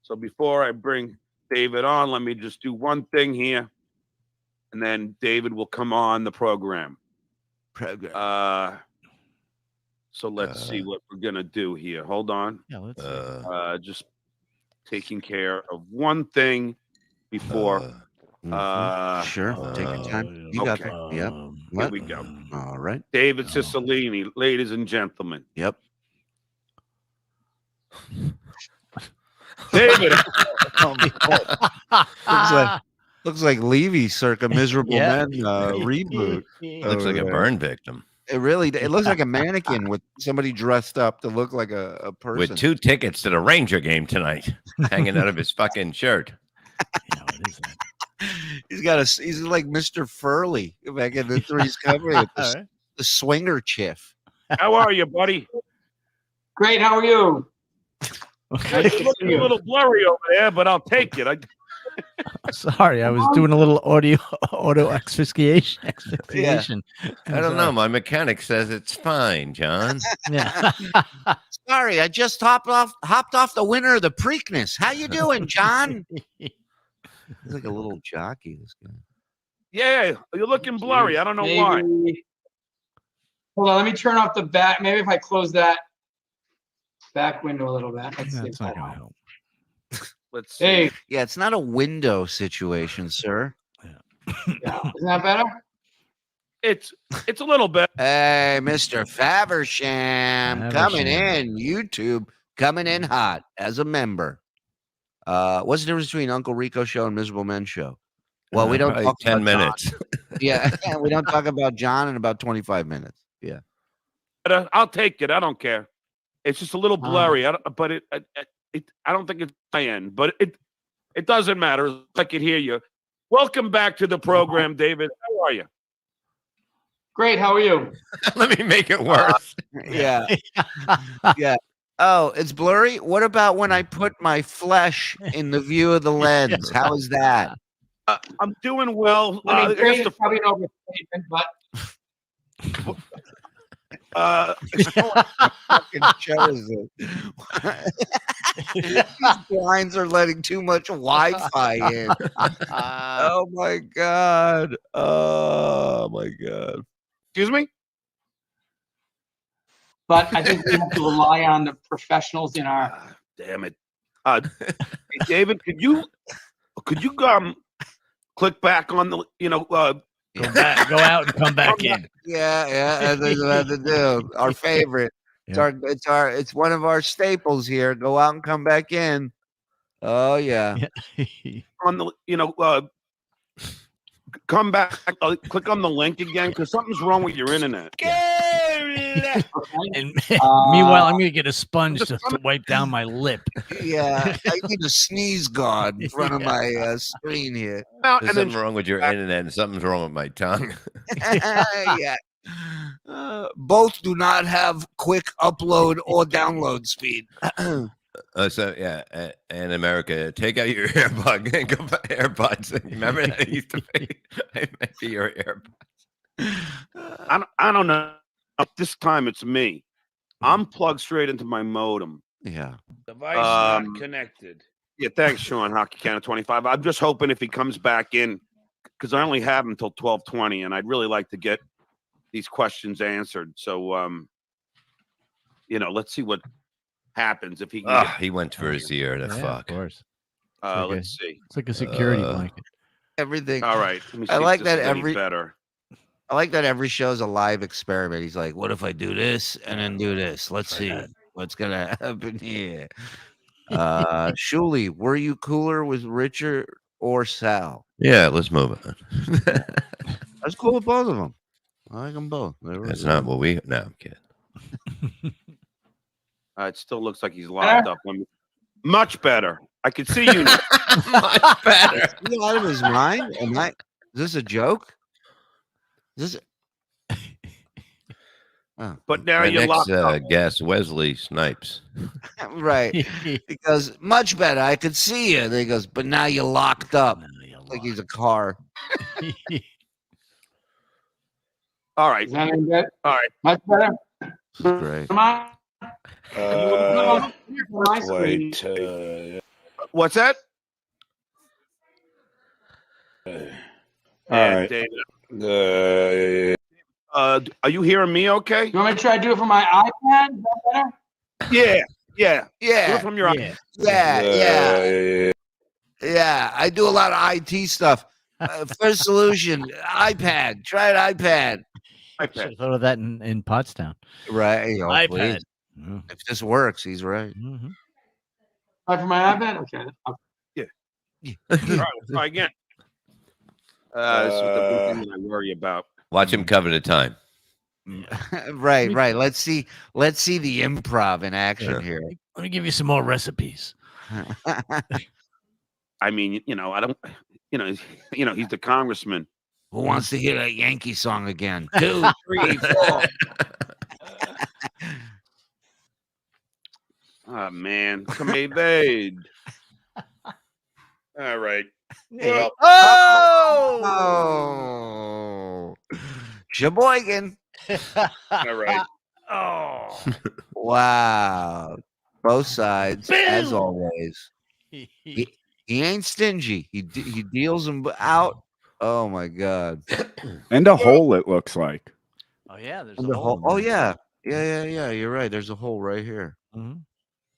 So before I bring David on, let me just do one thing here, and then David will come on the program. So let's see what we're gonna do here. Hold on. Yeah, let's just taking care of one thing before. Sure. Take your time. You got that. Yep. Here we go. All right. David Cicilline, ladies and gentlemen. Yep. David. Looks like Levy circa Miserable Men reboot. Looks like a burn victim. It looks like a mannequin with somebody dressed up to look like a person. With 2 tickets to the Ranger game tonight hanging out of his fucking shirt. He's like Mr. Furley back in the Three's Company with the swinger chiff. How are you, buddy? Great. How are you? It's looking a little blurry over there, but I'll take it. Sorry, I was doing a little auto asphyxiation. I don't know. My mechanic says it's fine, John. Yeah. Sorry, I just hopped off the winner of the Preakness. How you doing, John? He's like a little jockey, this guy. Yeah, you're looking blurry. I don't know why. Hold on, let me turn off the back. Maybe if I close that back window a little bit. Let's see. That's not gonna help. Let's see. Hey, Yeah, it's not a window situation, sir. yeah, isn't that better? It's a little bit. Hey, Mr. Faversham, coming in. YouTube coming in hot as a member. What's the difference between Uncle Rico Show and Miserable Men Show? Well, we don't talk 10 about minutes. Yeah, we don't talk about John in about 25 minutes. Yeah. I'll take it. I don't care. It's just a little blurry. I don't think it's my end, but it doesn't matter. I can hear you. Welcome back to the program, David. How are you? Great. How are you? Let me make it worse. Yeah. Yeah. Oh, it's blurry. What about when I put my flesh in the view of the lens? How is that? I'm doing well. I mean, great is probably an overstatement, but Fucking shows it. These blinds are letting too much Wi-Fi in. Oh my god. Oh my god. Excuse me? but I think we have to rely on the professionals in our. Damn it, hey, David, could you click back on the Go out and come back in. Yeah, as I was about to do. Our favorite. Yeah. It's one of our staples here. Go out and come back in. Oh yeah. on the come back, click on the link again because something's wrong with your internet. And meanwhile, I'm gonna get a sponge to wipe down my lip. Yeah, I need a sneeze guard in front of my screen here. There's something wrong with your internet and something's wrong with my tongue. Yeah. Both do not have quick upload or download speed. In America, take out your earbud and go buy AirPods. Remember that it used to be? It might be your AirPods. I don't know. This time it's me. I'm plugged straight into my modem. Yeah. Device not connected. Yeah, thanks, Sean. Hockey Can of 25. I'm just hoping if he comes back in, because I only have him until 12:20, and I'd really like to get these questions answered. So, let's see what happens if he can. He went for his ear. The fuck. Of course. Let's see. It's like a security blanket. Everything. All right. Let me see I like if this that is any better. I like that every show's a live experiment. He's like, what if I do this and then do this? Let's see what's gonna happen here. Shuli, were you cooler with Richard or Sal? Yeah, let's move on. I was cool with both of them. I like them both. That's not what we. No, I'm kidding. It still looks like he's locked up. Much better. I can see you now. Much better. Is he out of his mind? Is this a joke? But now My you're next locked up. guest, Wesley Snipes. Right. He goes, much better. I could see you. Then he goes, but now you're locked up. Like he's a car. All right. Is that any good? All right. Much better. Great. Come on. What's that? All right. David. Are you hearing me okay? You want me to try to do it from my iPad? Is that better? Yeah. Do Yeah. it from your iPad. Yeah. I do a lot of IT stuff. First solution, iPad. Try an iPad. Should have thought of that in Pottstown. Right. iPad. If this works, he's right. Mm-hmm. Try for my iPad? Okay. All right, let's try again. This is the big thing that I worry about. Watch him cover the time. Right. Let's see the improv in action here. Let me give you some more recipes. I mean, I don't, he's the congressman. Who wants to hear that Yankee song again? 2, 3, 4. Oh man, come evade. All right. Well, oh, Sheboygan. all right. Oh. Wow. Both sides, as Boom. always. He ain't stingy. He deals them out. Oh my God. And a hole, it looks like. Oh yeah, there's And a the hole. hole. Oh yeah. Yeah. You're right. There's a hole right here. Mm-hmm.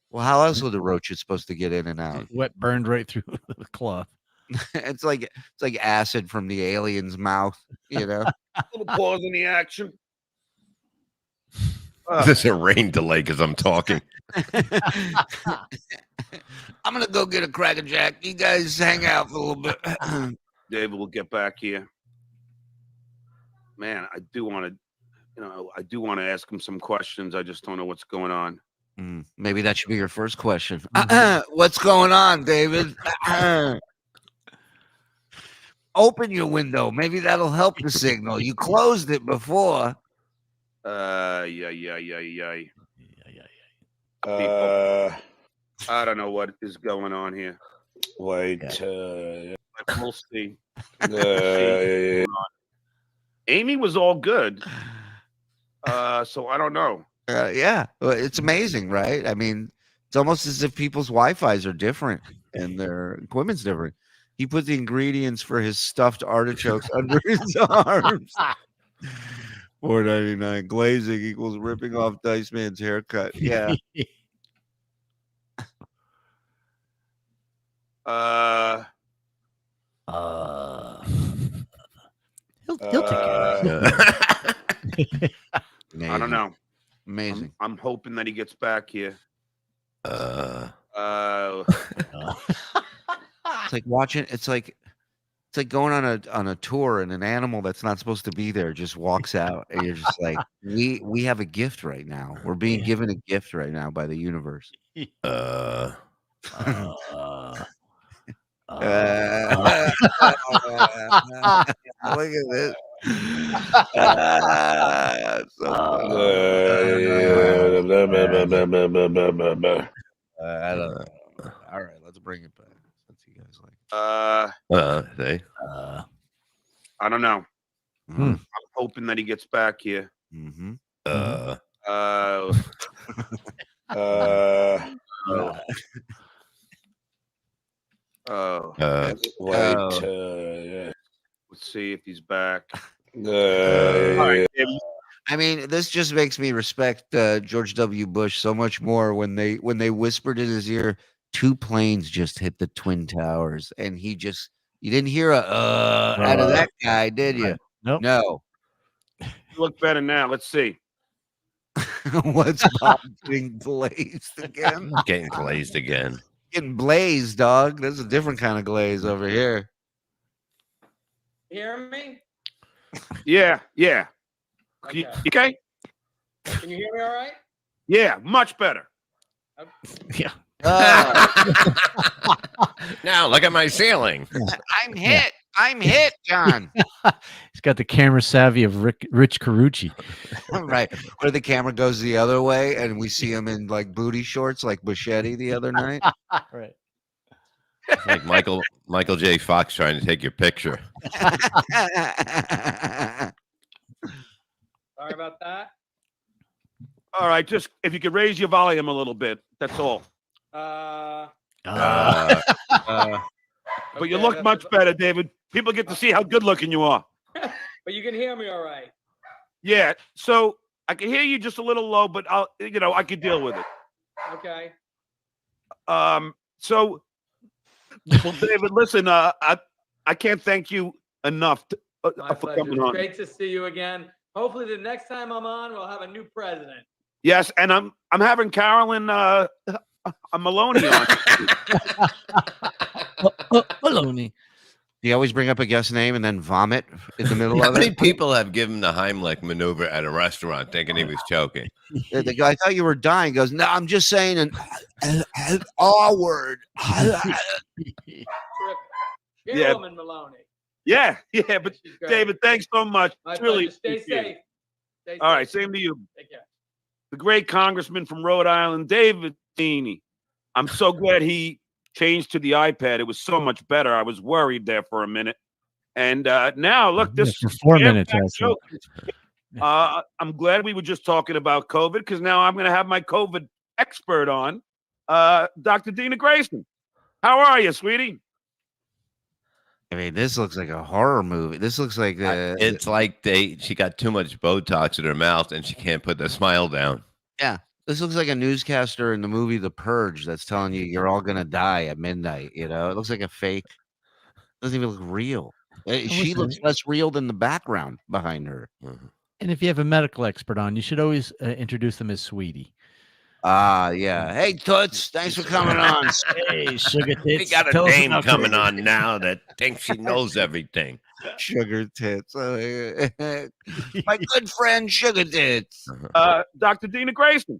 Well, how else would the roaches supposed to get in and out? Wet burned right through the cloth. It's like acid from the alien's mouth, you know. Little pause in the action. There's a rain delay because I'm talking. I'm gonna go get a Cracker Jack. You guys hang out for a little bit. David will get back here. Man, I do want to ask him some questions. I just don't know what's going on. Maybe that should be your first question. What's going on, David? Open your window. Maybe that'll help the signal. You closed it before. Yeah. I don't know what is going on here. Wait. We'll see. Amy was all good. So I don't know. Yeah, well, it's amazing, right? I mean, it's almost as if people's Wi-Fi's are different and their equipment's different. He put the ingredients for his stuffed artichokes under his arms. $4.99 glazing equals ripping off Dice Man's haircut. Yeah. He'll take care of it. I don't know. Amazing. I'm hoping that he gets back here. It's like watching. It's like going on a tour and an animal that's not supposed to be there just walks out, and you're just like, we have a gift right now. We're being given a gift right now by the universe. Uh, Look at this. I don't know. All right, let's bring it back. Let's see you guys like. they. I don't know. Hmm. I'm hoping that he gets back here. Mm-hmm. Let's see if he's back. I mean, this just makes me respect George W. Bush so much more when they whispered in his ear, 2 planes just hit the Twin Towers, and you didn't hear a out of that guy, did you? Nope. No. You look better now. Let's see. What's Bob getting blazed again? Getting glazed again. Getting blazed, dog. There's a different kind of glaze over here. You hear me? Yeah. Okay. Okay? Can you hear me all right? Yeah, much better. Yeah. Now look at my ceiling. I'm hit, John. He's got the camera savvy of Rich Carucci. Right. Where the camera goes the other way and we see him in like booty shorts like Buschetti the other night. Right. It's like Michael J. Fox trying to take your picture. Sorry about that. All right, just if you could raise your volume a little bit, that's all. Okay, But you look much better, David. People get to see how good looking you are. but you can hear me all right. Yeah, so I can hear you just a little low, but I could deal with it. Okay. So, well, David, listen, I can't thank you enough My for pleasure. coming It's on. great to see you again. Hopefully, the next time I'm on, we'll have a new president. Yes, and I'm having Carolyn Maloney on. Maloney. Do you always bring up a guest name and then vomit in the middle How of many it? people have given the Heimlich maneuver at a restaurant thinking he was choking? The guy, I thought you were dying. Goes, no, I'm just saying an R word. Terrific. Yeah. Chairwoman Maloney. Yeah, but She's great. David, thanks so much. My It's really pleasure. Stay appreciate it. safe. Stay All right, safe. same to you. Take care. The great congressman from Rhode Island, David I'm so glad he changed to the iPad. It was so much better. I was worried there for a minute. And now, look, this for 4 minutes. joke. I'm glad we were just talking about COVID because now I'm going to have my COVID expert on, Dr. Dina Grayson. How are you, sweetie? I mean, this looks like a horror movie. This looks like it's like she got too much Botox in her mouth and she can't put the smile down. Yeah, this looks like a newscaster in the movie The Purge that's telling you you're all gonna die at midnight. You know, it looks like a fake. It doesn't even look real. She looks less real than the background behind her. And if you have a medical expert on, you should always introduce them as Sweetie. Yeah. Hey, Toots, thanks for coming on. Hey, Sugar Tits. We got a dame coming on now that thinks she knows everything. Sugar Tits. My good friend, Sugar Tits. Dr. Dina Grayson.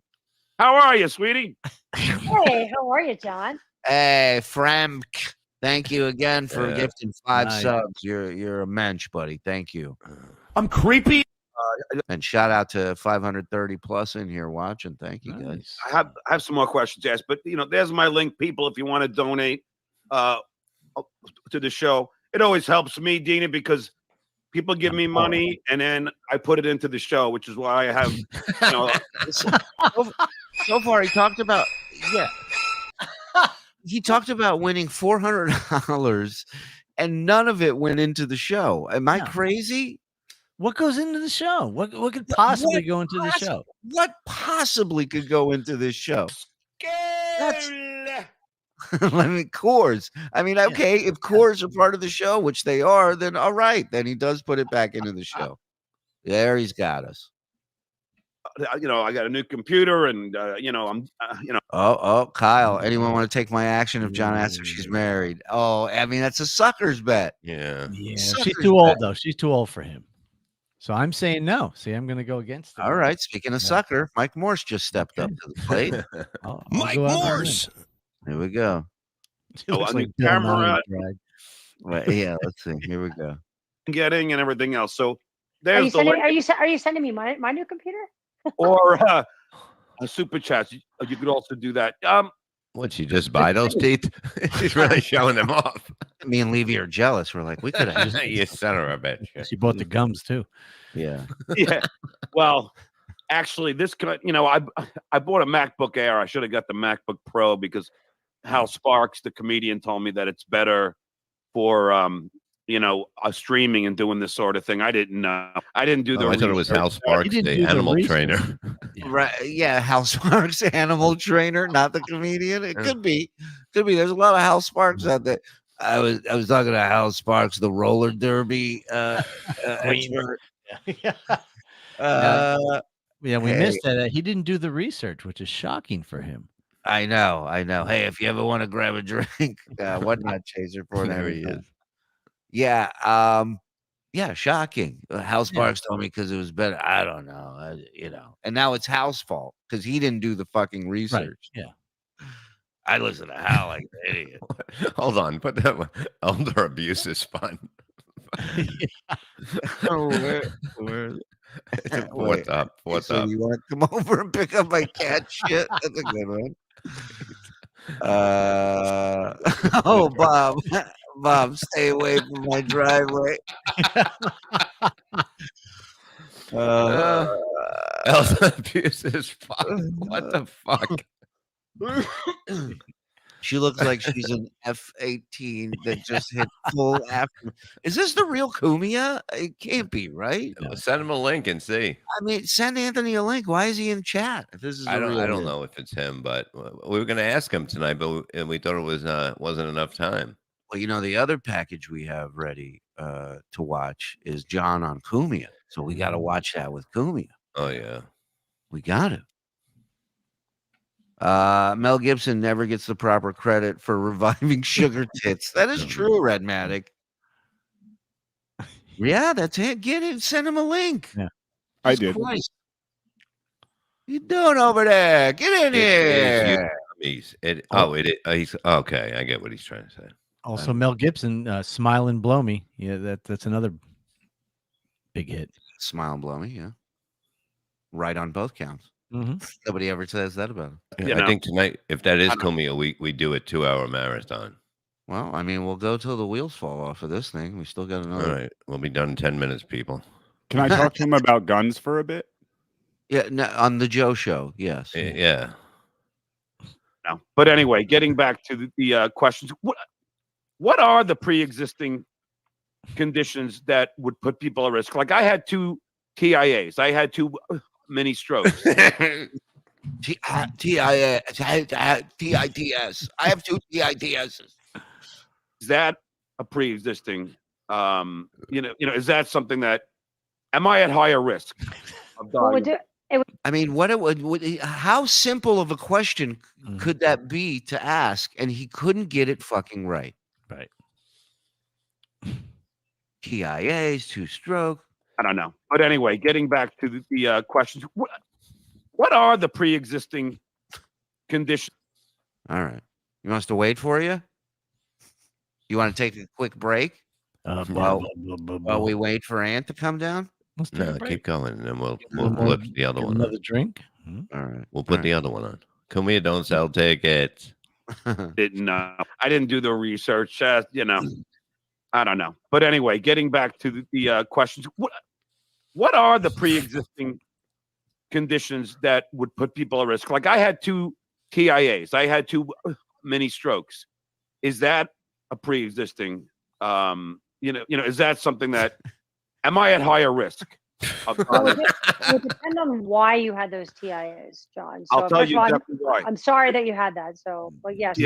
How are you, sweetie? Hey, how are you, John? Hey, Frank. Thank you again for gifting 5 subs. You're a mensch, buddy. Thank you. I'm creepy. And shout out to 530 plus in here watching. Thank you, guys. I have some more questions to ask, but there's my link, people. If you want to donate to the show, it always helps me, Dina, because people give me money and then I put it into the show, which is why I have. So far, he talked about he talked about winning $400, and none of it went into the show. Am I crazy? What goes into the show? What could possibly go into the show? What possibly could go into this show? Coors. I mean, okay, if Coors are part of the show, which they are, then all right. Then he does put it back into the show. There he's got us. I got a new computer, and I'm. Oh, Kyle. Anyone want to take my action if John asks if she's married? Oh, I mean, that's a sucker's bet. Yeah. She's too old though. She's too old for him. So I'm saying no. See, I'm going to go against it. All right. Speaking of sucker, Mike Morse just stepped up to the plate. Mike Morse. Here we go. Like camera. Yeah, let's see. Here we go. Getting and everything else. So Are there's you sending me my new computer? or a super chat. You could also do that. Would she just buy those teeth? She's really showing them off. Me and Levy are jealous. We're like, we could have. You son of a bitch. She bought the gums too. Yeah. Yeah. Well, actually, this I bought a MacBook Air. I should have got the MacBook Pro because Hal Sparks, the comedian, told me that it's better for streaming and doing this sort of thing. I didn't know. I didn't do the. I thought it was Hal Sparks, the animal trainer. Right? Yeah, Hal Sparks, animal trainer, not the comedian. It could be. There's a lot of Hal Sparks out there. I was talking to Hal Sparks, the roller derby expert. We missed that. He didn't do the research, which is shocking for him. I know. Hey, if you ever want to grab a drink, whatnot chaser for there he is. Yeah. Shocking. Hal Sparks told me because it was better. I don't know. And now it's Hal's fault because he didn't do the fucking research. Right. Yeah. I listen to Hal like an idiot. Hold on. Put that one. Elder abuse is fun. What's up? You want to come over and pick up my cat shit? That's a good one. Bob, stay away from my driveway. Elder abuse is fun. What the fuck? She looks like she's an F-18 that just hit full after. Is this the real Cumia? It can't be, right? Send him a link and see. I mean, send Anthony a link. Why is he in chat? If this is I don't know if it's him, but we were going to ask him tonight, but we thought it was wasn't enough time. Well, the other package we have ready to watch is John on Cumia. So we got to watch that with Cumia. Oh, yeah. We got it. Mel Gibson never gets the proper credit for reviving Sugar Tits. That is true, Redmatic. Yeah, that's it. Get it. Send him a link. Yeah, I did. What you doing over there? Get in here. He's okay. I get what he's trying to say. Also, Mel Gibson, Smile and Blow Me. Yeah, that's another big hit. Smile and Blow Me, yeah. Right on both counts. Nobody ever says that about him. Yeah, I think tonight, if that is Cumia, we do a 2-hour marathon. Well, I mean, we'll go till the wheels fall off of this thing. We still got another. All right, we'll be done in 10 minutes, people. Can I talk to him about guns for a bit? Yeah, no, on the Joe Show. Yes. Yeah. No. But anyway, getting back to the questions, what are the pre-existing conditions that would put people at risk? Like I had 2 TIAs. I had 2 mini strokes. TITS. I have 2 TITS. Is that a pre-existing? Is that something that? Am I at higher risk of dying? I mean, what it would how simple of a question could that be to ask? And he couldn't get it fucking right. Right. TIAs, 2 stroke. I don't know. But anyway, getting back to the questions, what are the pre-existing conditions? All right. You want us to wait for you? You want to take a quick break while we wait for Ant to come down? No, keep going, and then we'll flip the other one. Another On. drink. All right. We'll put the other one on. Cumia don't sell tickets. I didn't do the research. I don't know. But anyway, getting back to the questions, what are the pre-existing conditions that would put people at risk? Like I had 2 TIAs. I had 2 mini strokes. Is that a pre-existing? Is that something that? Am I at higher risk? It would depend on why you had those TIAs, John. So I'll tell you exactly why. I'm sorry that you had that. So, but yes.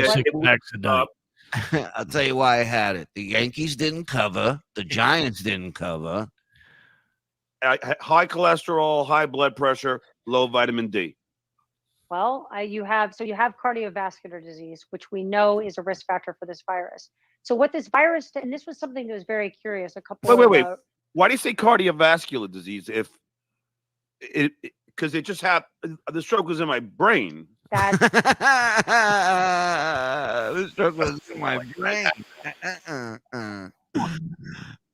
I'll tell you why I had it. The Yankees didn't cover. The Giants didn't cover. High cholesterol, high blood pressure, low vitamin D. Well, you have cardiovascular disease, which we know is a risk factor for this virus. So what this virus, and this was something that was very curious. Wait. Why do you say cardiovascular disease? If because it just happened, the stroke was in my brain. The stroke was in my brain.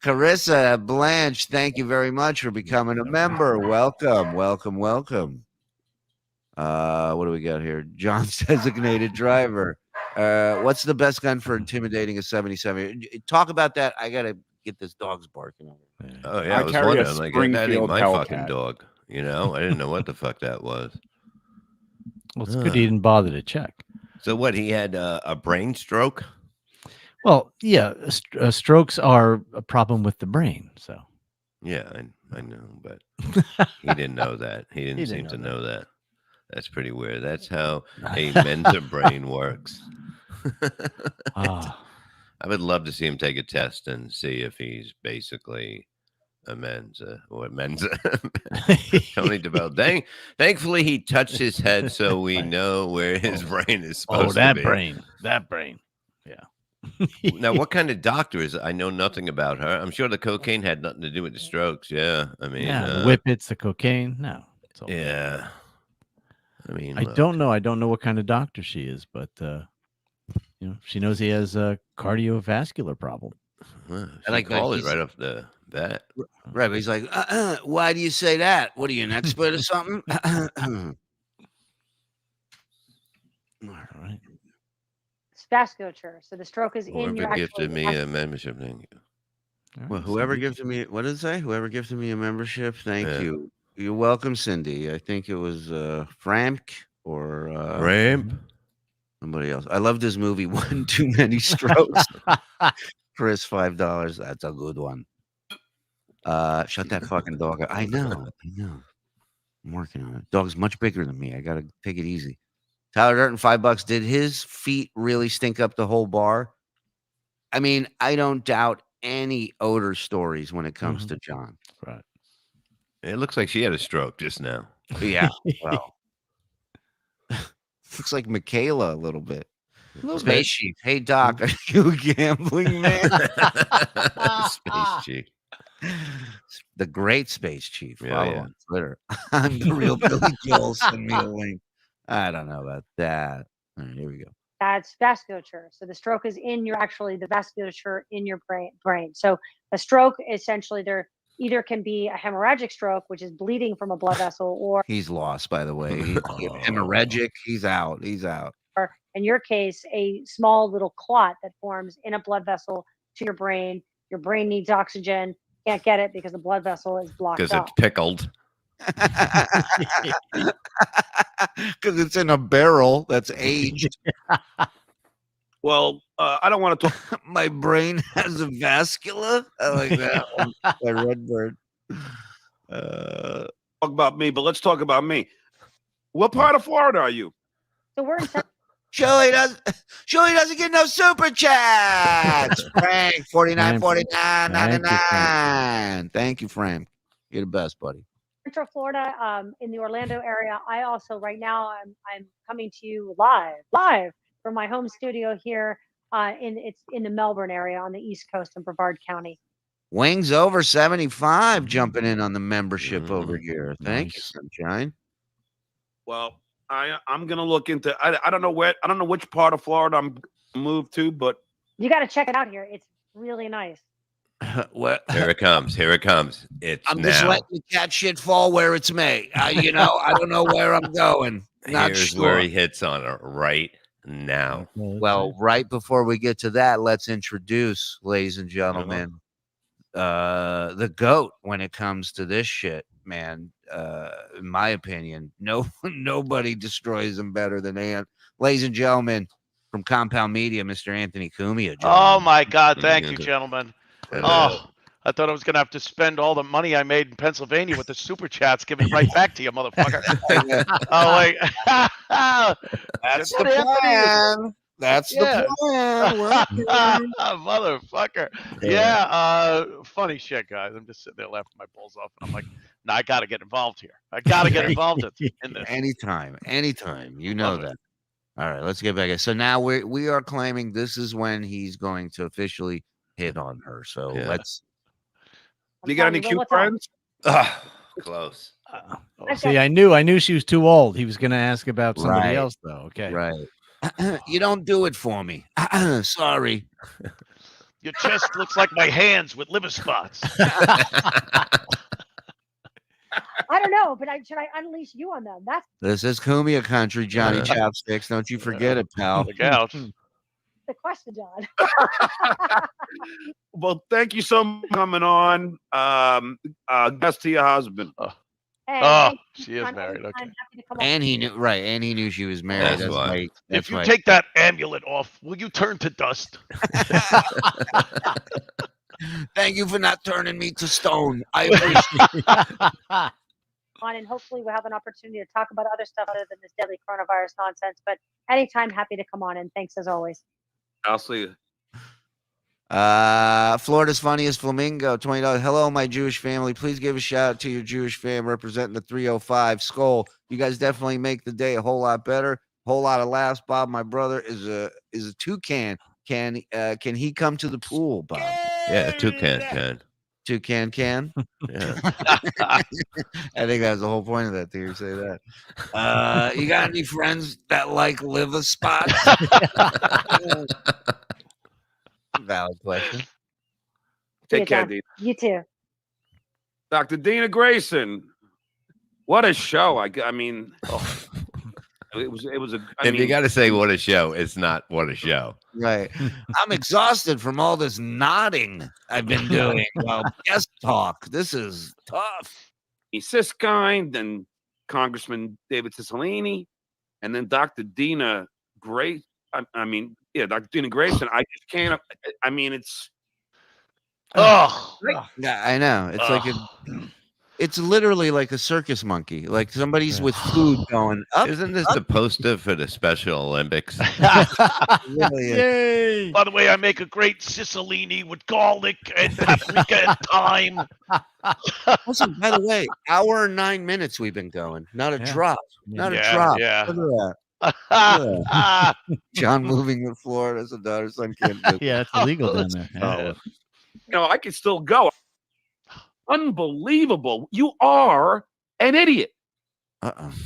Carissa Blanche, thank you very much for becoming a member. Welcome. What do we got here? John's designated driver. What's the best gun for intimidating a 77? Talk about that. I gotta get this dog's barking. Oh yeah, I was wondering, like, that ain't my fucking dog. I didn't know what the fuck that was. Well, it's good he didn't bother to check. So what? He had a brain stroke. Well, yeah, strokes are a problem with the brain. So yeah, I know, but he didn't know that. He didn't seem to know that. That's pretty weird. That's how a Mensa brain works. I would love to see him take a test and see if he's basically a Mensa or Mensa. Tony DeVille. Thankfully, he touched his head so we know where his brain is supposed to be. That brain. Yeah. Now, what kind of doctor is it? I know nothing about her. I'm sure the cocaine had nothing to do with the strokes. Yeah. I mean, the whippets, the cocaine. No. Yeah. I mean, I don't know. I don't know what kind of doctor she is, but she knows he has a cardiovascular problem. I like call it right off the bat. Right, but he's like, why do you say that? What are you, an expert or something? All right. It's vasculature. So the stroke is in your. Whoever gifted me a membership, thank you. Well, whoever gifted me, what did it say? Whoever gifted me a membership, thank you. You're welcome, Cindy. I think it was Frank or Ramp. Somebody else. I love this movie, One Too Many Strokes. Chris, $5. That's a good one. Shut that fucking dog up. I know. I'm working on it. Dog's much bigger than me. I gotta take it easy. Tyler Durton, $5. Did his feet really stink up the whole bar? I mean, I don't doubt any odor stories when it comes to John. Right. It looks like she had a stroke just now. Yeah. Well, looks like Michaela a little bit. Space Chief. Hey, Doc, are you a gambling man? Space Chief. The great Space Chief. Follow on Twitter. I'm the real Billy Joel. Send me a link. I don't know about that. All right, here we go. That's vasculature. So the stroke is in the vasculature in your brain. So a stroke, essentially, either can be a hemorrhagic stroke, which is bleeding from a blood vessel, or He's lost, by the way. He's hemorrhagic. He's out. He's out. in your case, a small little clot that forms in a blood vessel to your brain. Your brain needs oxygen, can't get it because the blood vessel is blocked Because up. it's pickled. Because it's in a barrel that's aged. Well, I don't want to talk. My brain has a vascular. I like that one. By Redbird. Talk about me, but let's talk about me. What part of Florida are you? So we're in Shuli doesn't get no super chats. Frank, 49.99. Thank you, Frank. You're the best, buddy. Central Florida, in the Orlando area. I also right now I'm coming to you live from my home studio here it's in the Melbourne area on the East Coast in Brevard County. Wings over 75 jumping in on the membership over here. Thank you, Sunshine. Well, I'm gonna look into. I don't know which part of Florida I'm moved to, but You got to check it out here. It's really nice. What? Here it comes. Here it comes. It's I'm now. just letting the cat shit fall where it's may. I don't know where I'm going. Not Here's sure. where he hits on it right now. Well, right before we get to that, let's introduce, ladies and gentlemen, the GOAT when it comes to this shit, man. In my opinion, nobody destroys him better than Ant. Ladies and gentlemen, from Compound Media, Mr. Anthony Cumia. Oh my God! Thank you, gentlemen. Oh, I thought I was gonna have to spend all the money I made in Pennsylvania with the super chats, give it right back to you, motherfucker. Oh wait, that's the plan. That's the plan. Motherfucker. Yeah. Funny shit, guys. I'm just sitting there laughing my balls off, and I'm like, no, I got to get involved here. I got to get involved in this. Anytime. You know that. All right, let's get back. So now we are claiming this is when he's going to officially hit on her. So let's. Do you got any cute friends? Close. See, I knew she was too old. He was going to ask about somebody else, though. Okay. Right. You don't do it for me. Sorry. Your chest looks like my hands with liver spots. I don't know, but should I unleash you on them? That's This is Cumia country, Johnny Chopsticks. Don't you forget it, pal. Look out. the question, John. Well, thank you so much for coming on. Best to your husband. Hey, she is married. Okay. And he knew, right? And he knew she was married. That's right. If you take that amulet off, will you turn to dust? Thank you for not turning me to stone. I appreciate it. And hopefully we'll have an opportunity to talk about other stuff other than this deadly coronavirus nonsense. But anytime, happy to come on. And thanks as always. I'll see you. Florida's funniest flamingo, $20. Hello, my Jewish family. Please give a shout out to your Jewish fam representing the 305 Skull. You guys definitely make the day a whole lot better. Whole lot of laughs. Bob, my brother, is a toucan. Can he come to the pool, Bob? Yeah, toucan can. Toucan can. Yeah. I think that was the whole point of that theory. Say that. You got any friends that like liver spots? Valid question. Take care, Dina. You too. Dr. Dina Grayson. What a show. I mean, it was If you got to say what a show, it's not what a show. Right. I'm exhausted from all this nodding I've been doing while guest talk. This is tough. Siskind, then Congressman David Cicilline, and then Dr. Dina Grayson. Dr. Dina Grayson. I just can't. I mean, it's. Yeah, I know. It's like it's literally like a circus monkey. Like somebody's with food going up. Isn't this the poster for the Special Olympics? Yay! By the way, I make a great Cicilline with garlic and paprika and thyme. Listen, by the way, hour and 9 minutes we've been going. Not a drop. Not a drop. Yeah. Look at that. John moving to Florida, so daughter son can't do. Yeah, it's illegal down there. Yeah. I can still go. Unbelievable. You are an idiot.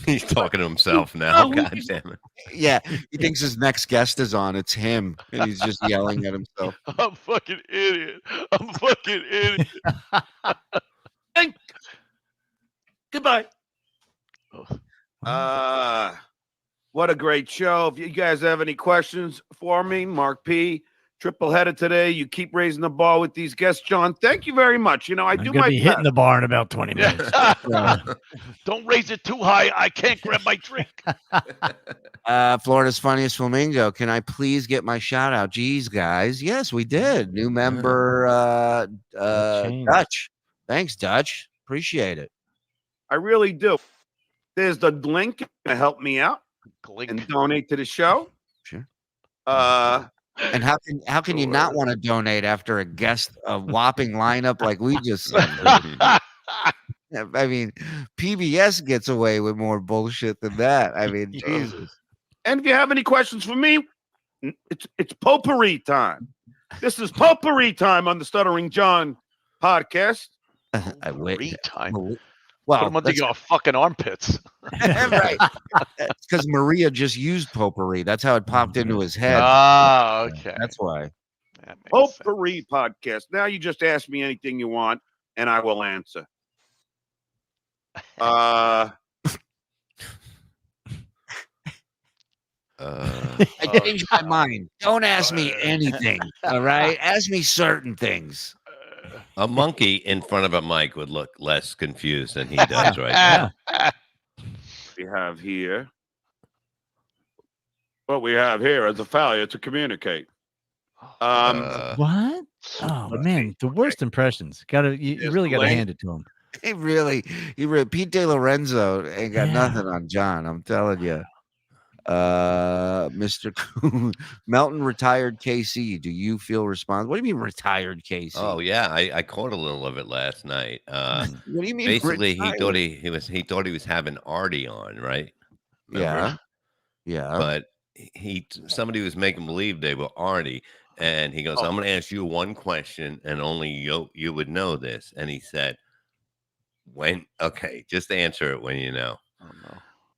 He's talking to himself now. God damn it. Yeah, he thinks his next guest is on. It's him. And he's just yelling at himself. I'm fucking idiot. I'm fucking idiot. Goodbye. What a great show. If you guys have any questions for me, Mark P. Triple header today. You keep raising the bar with these guests, John. Thank you very much. You know, I'm gonna be hitting the bar in about 20 minutes. Don't raise it too high. I can't grab my drink. Florida's funniest flamingo. Can I please get my shout out? Geez, guys. Yes, we did. New member, Dutch. Thanks, Dutch. Appreciate it. I really do. There's the link to help me out and donate to the show. Sure. And how can you not want to donate after a whopping lineup like we just said? I mean, PBS gets away with more bullshit than that. I mean, Jesus. And if you have any questions for me, it's potpourri time. This is potpourri time on the Stuttering John podcast. Potpourri time. Well, put them under your fucking armpits. Right. It's because Maria just used potpourri. That's how it popped into his head. Ah, okay. That's why. Potpourri podcast. Now you just ask me anything you want, and I will answer. I changed my mind. Don't ask me anything. All right. Ask me certain things. A monkey in front of a mic would look less confused than he does right now. We have here. What we have here is a failure to communicate. What? Oh man, the worst impressions. You really gotta hand it to him. He really, Pete DeLorenzo ain't got nothing on John. I'm telling you. Mr. Melton retired KC. Do you feel responsible? What do you mean retired KC? Oh yeah, I caught a little of it last night. What do you mean? Basically, retired? he thought he was having Artie on, right? Remember? Yeah. But somebody was making believe they were Artie, and he goes, "I'm going to ask you one question, and only you would know this." And he said, just answer it when you know. Oh no.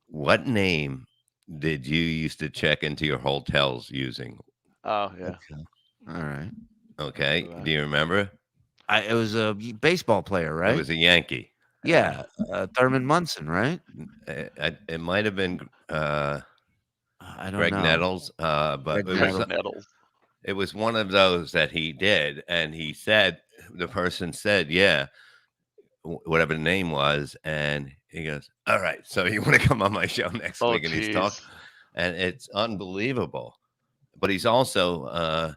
What name did you used to check into your hotels using? Oh yeah. Okay. All right. Okay. Do you remember? It was a baseball player, right? It was a Yankee. Yeah, Thurman Munson, right? It might have been I don't Greg know. Nettles, but it was one of those that he did, and the person said, yeah, whatever the name was, and he goes, all right, so you want to come on my show next week? And he's talking, and it's unbelievable. But he's also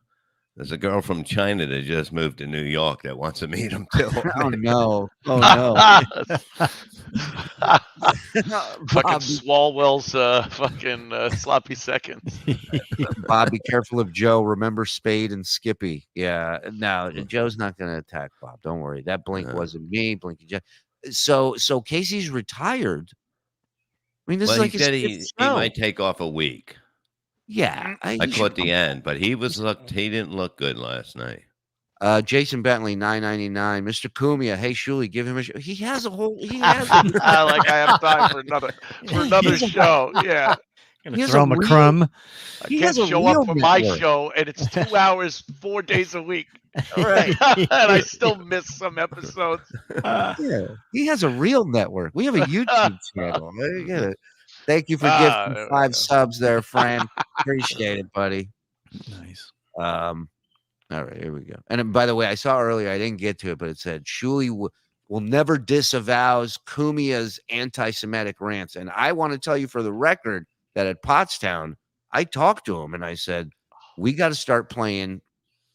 there's a girl from China that just moved to New York that wants to meet him too. Oh no! Oh no! Fucking Swalwell's fucking sloppy seconds. Bob, be careful of Joe. Remember Spade and Skippy. Yeah, no, Joe's not going to attack Bob. Don't worry. That blink wasn't me. Blinky Joe. So Casey's retired. I mean, this is like he might take off a week. Yeah, I caught the end, but he didn't look good last night. Jason Bentley, $9.99. Mr. Cumia, hey Shuli, give him a show. He has a I have time for another show. Yeah. Gonna throw him a crumb. I can't show up for my show, and it's 2 hours, 4 days a week. Right. And I still miss some episodes. Yeah, he has a real network. We have a YouTube channel. There you get it. Thank you for gifting 5 subs there, Fran. Appreciate it, buddy. Nice. All right, here we go. And by the way, I saw earlier, I didn't get to it, but it said Shuli will never disavows Cumia's anti-Semitic rants. And I want to tell you for the record that at Pottstown, I talked to him and I said, we got to start playing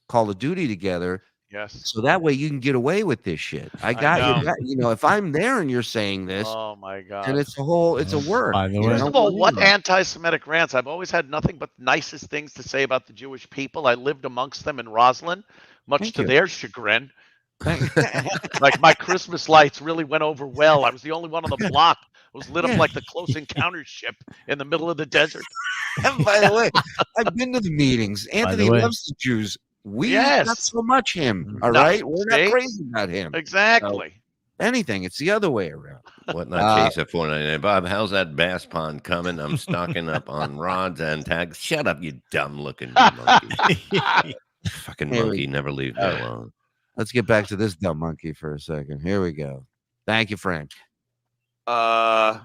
Call of Duty together. Yes. So that way you can get away with this shit. I got you. You know, if I'm there and you're saying this, oh my God, and it's a work. First of all, what anti-Semitic rants? I've always had nothing but nicest things to say about the Jewish people. I lived amongst them in Roseland, much to their chagrin. Like my Christmas lights really went over well. I was the only one on the block. It was lit up like the Close Encounters ship in the middle of the desert. And by the way, I've been to the meetings. Anthony loves the Jews. Not so much him. All right, we're not crazy about him. Exactly. So, anything. It's the other way around. What not chase at 499? Bob, how's that bass pond coming? I'm stocking up on rods and tags. Shut up, you dumb looking monkey. Fucking monkey, never leave me alone. Let's get back to this dumb monkey for a second. Here we go. Thank you, Frank. Let's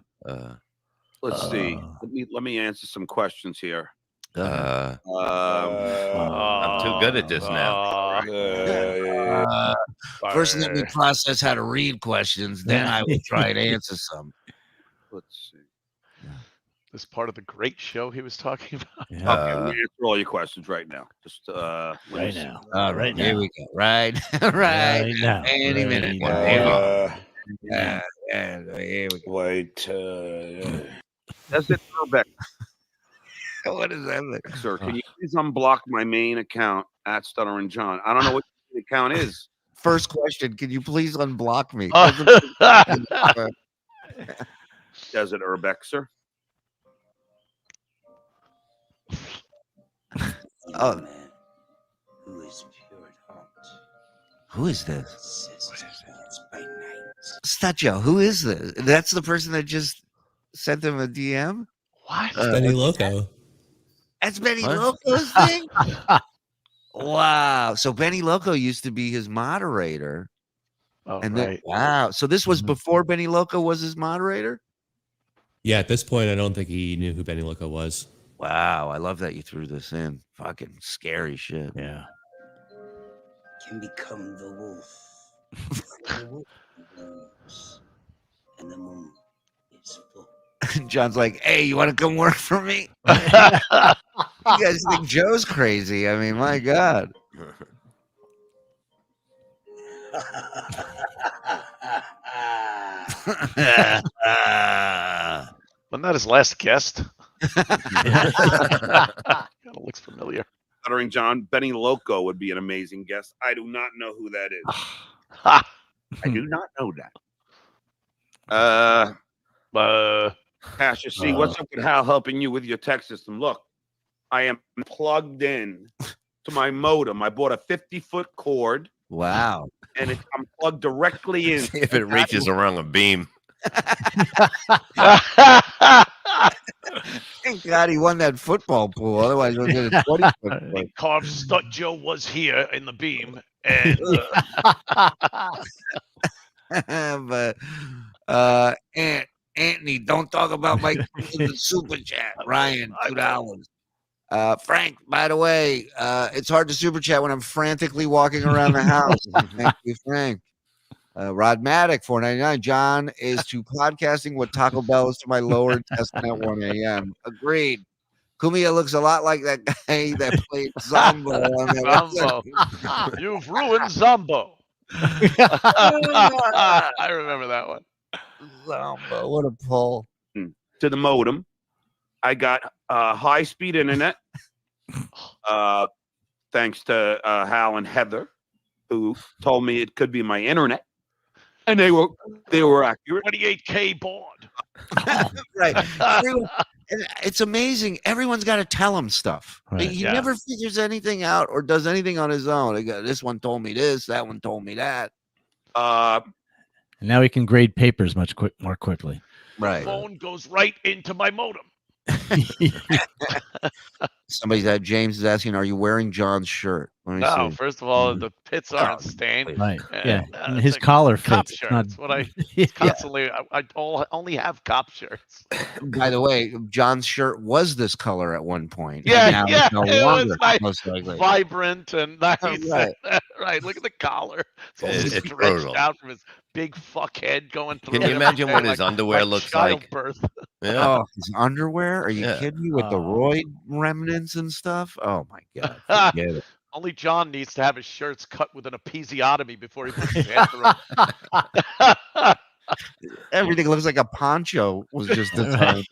see. Let me answer some questions here. I'm too good at this now. First, let me process how to read questions. Then I will try and answer some. Let's see. This part of the great show he was talking about. Okay, let me answer all your questions right now. Just right now. All right, here we go. Right, Right now. Any minute. now. Yeah, here we go. Wait. That's it, Urbex. What is that? Sir, can you please unblock my main account at Stuttering John? I don't know what the account is. First question, can you please unblock me? Desert Urbexer. Oh. Who is this? Stacho, who is this? That's the person that just sent him a DM? What? Benny Loco. That's Benny Loco's thing? Wow. So Benny Loco used to be his moderator. Oh, and right. then, wow. So this was before Benny Loco was his moderator? Yeah, at this point, I don't think he knew who Benny Loco was. Wow. I love that you threw this in. Fucking scary shit. Yeah. Can become the wolf. The wolf knows, and the moon is full. John's like, hey, you want to come work for me? You guys think Joe's crazy. I mean, my God. Wasn't that his last guest? Kind of looks familiar. Stuttering John, Benny Loco would be an amazing guest. I do not know who that is. Ha! I do not know that. Cassius C, what's up with Hal helping you with your tech system? Look, I am plugged in to my modem. I bought a 50-foot cord. Wow. And I'm plugged directly in. If it reaches around a beam. Thank God he won that football pool. Otherwise, we'll get a 20-foot. Carved Stud Joe was here in the beam. And but Anthony, don't talk about my super chat. Ryan, $2. Frank, by the way, it's hard to super chat when I'm frantically walking around the house. Thank you, Frank. Rod Maddock, $4.99. John is to podcasting what Taco Bell is to my lower intestine at 1 a.m. Agreed. Cumia looks a lot like that guy that played Zombo on that Zombo. You've ruined Zombo. I remember that one. Zombo, what a pull. To the modem. I got high-speed internet. Thanks to Hal and Heather, who told me it could be my internet. And they were accurate. 28K baud. Right. It's amazing. Everyone's got to tell him stuff. Right. He never figures anything out or does anything on his own. This one told me this. That one told me that. And now he can grade papers more quickly. Right. Phone goes right into my modem. James is asking, are you wearing John's shirt? Let me see. First of all, the pits aren't stained. Right. Yeah. And his collar fits. That's what I constantly. I only have cop shirts. By the way, John's shirt was this color at one point. Yeah, It's no longer, it was nice, most likely. vibrant and nice. Right. Right. Look at the collar. It's stretched brutal. out from his big fuck head going through. Can you imagine what his underwear looks like? Childbirth. Yeah. Oh, his underwear? Are you kidding me with the roid remnants and stuff? Oh my God. Forget it. Only John needs to have his shirts cut with an episiotomy before he puts his hand through them. Everything looks like a poncho was just designed.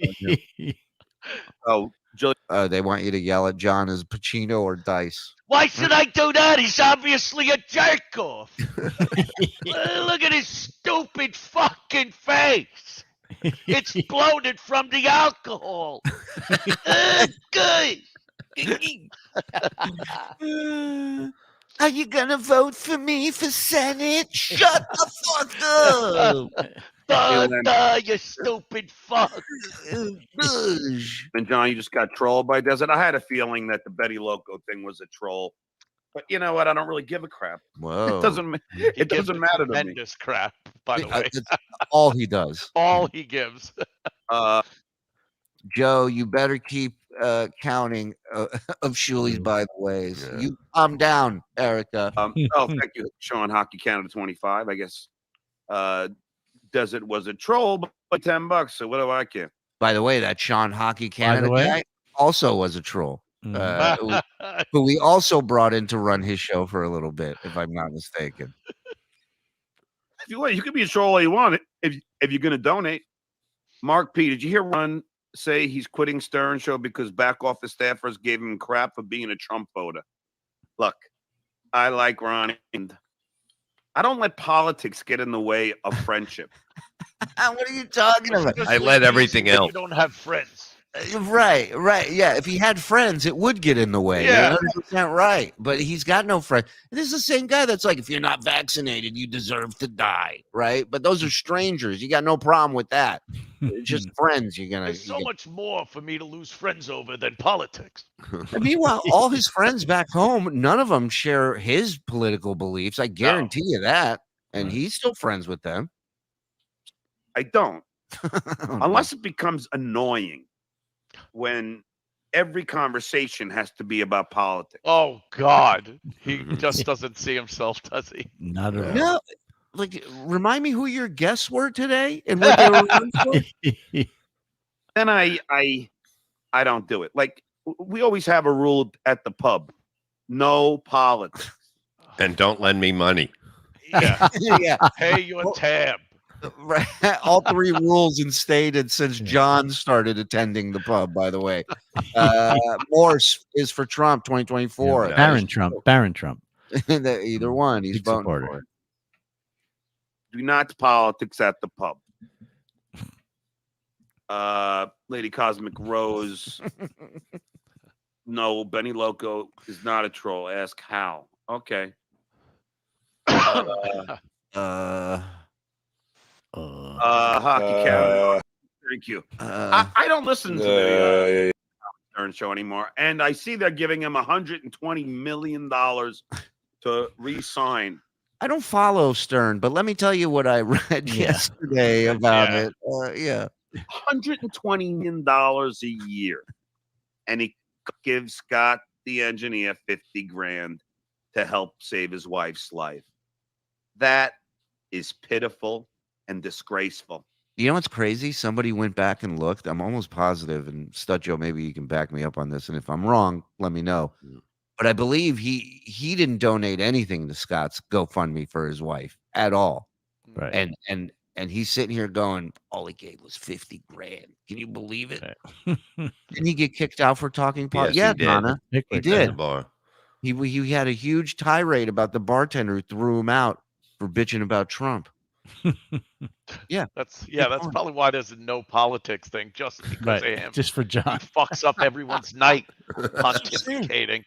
Oh, they want you to yell at John as Pacino or Dice. Why should I do that? He's obviously a jerk off. Look at his stupid fucking face. It's bloated from the alcohol. Good. Are you gonna vote for me for Senate? Shut the fuck up! You stupid fuck. And John, you just got trolled by Desert. I had a feeling that the Betty Loco thing was a troll. But you know what? I don't really give a crap. Whoa. It doesn't matter to me. Tremendous crap, by the way. It's all he does. All he gives. Joe, you better keep counting of Shuli's by the ways. You calm down, Erica. Thank you, Sean Hockey Canada 25. I guess Desert was a troll by $10. So what do I care? By the way, that Sean Hockey Canada guy also was a troll. Who we also brought in to run his show for a little bit, if I'm not mistaken. If you want, you can be a troll all you want if you're going to donate. Mark P, did you hear Ron say he's quitting Stern Show because back office staffers gave him crap for being a Trump voter? Look, I like Ron, and I don't let politics get in the way of friendship. What are you talking about? I let everything else. You don't have friends. Right. Yeah. If he had friends, it would get in the way. Yeah. You're 100% right. But he's got no friends. This is the same guy that's like, if you're not vaccinated, you deserve to die. Right. But those are strangers. You got no problem with that. Just friends. There's so much more for me to lose friends over than politics. And meanwhile, all his friends back home, none of them share his political beliefs. I guarantee you that. And he's still friends with them. I don't. Unless it becomes annoying. When every conversation has to be about politics. Oh God, he just doesn't see himself, does he? Not at all. No, like remind me who your guests were today and what they were running for. Then I don't do it. Like we always have a rule at the pub: no politics. And don't lend me money. Yeah, Yeah. Pay your tab. Right. All three rules instated since John started attending the pub, by the way. Morse is for Trump 2024. Baron Trump. Either one. He's voting for it. Do not politics at the pub. Lady Cosmic Rose. No, Benny Loco is not a troll. Ask how. Okay. Hockey Canada. Thank you. I don't listen to the Stern Show anymore, and I see they're giving him $120 million to re-sign. I don't follow Stern, but let me tell you what I read yesterday about it. $120 million a year, and he gives Scott the engineer $50,000 to help save his wife's life. That is pitiful and disgraceful. You know what's crazy? Somebody went back and looked. I'm almost positive, and Stud Joe, maybe you can back me up on this. And if I'm wrong, let me know. But I believe he didn't donate anything to Scott's GoFundMe for his wife at all. Right. And he's sitting here going, all he gave was $50,000. Can you believe it? Didn't he get kicked out for talking politics? Yes, Yeah, Donna. He did. Bar. He had a huge tirade about the bartender who threw him out for bitching about Trump. That's probably why there's a no politics thing, just because of him. Just for John. He fucks up everyone's night pontificating.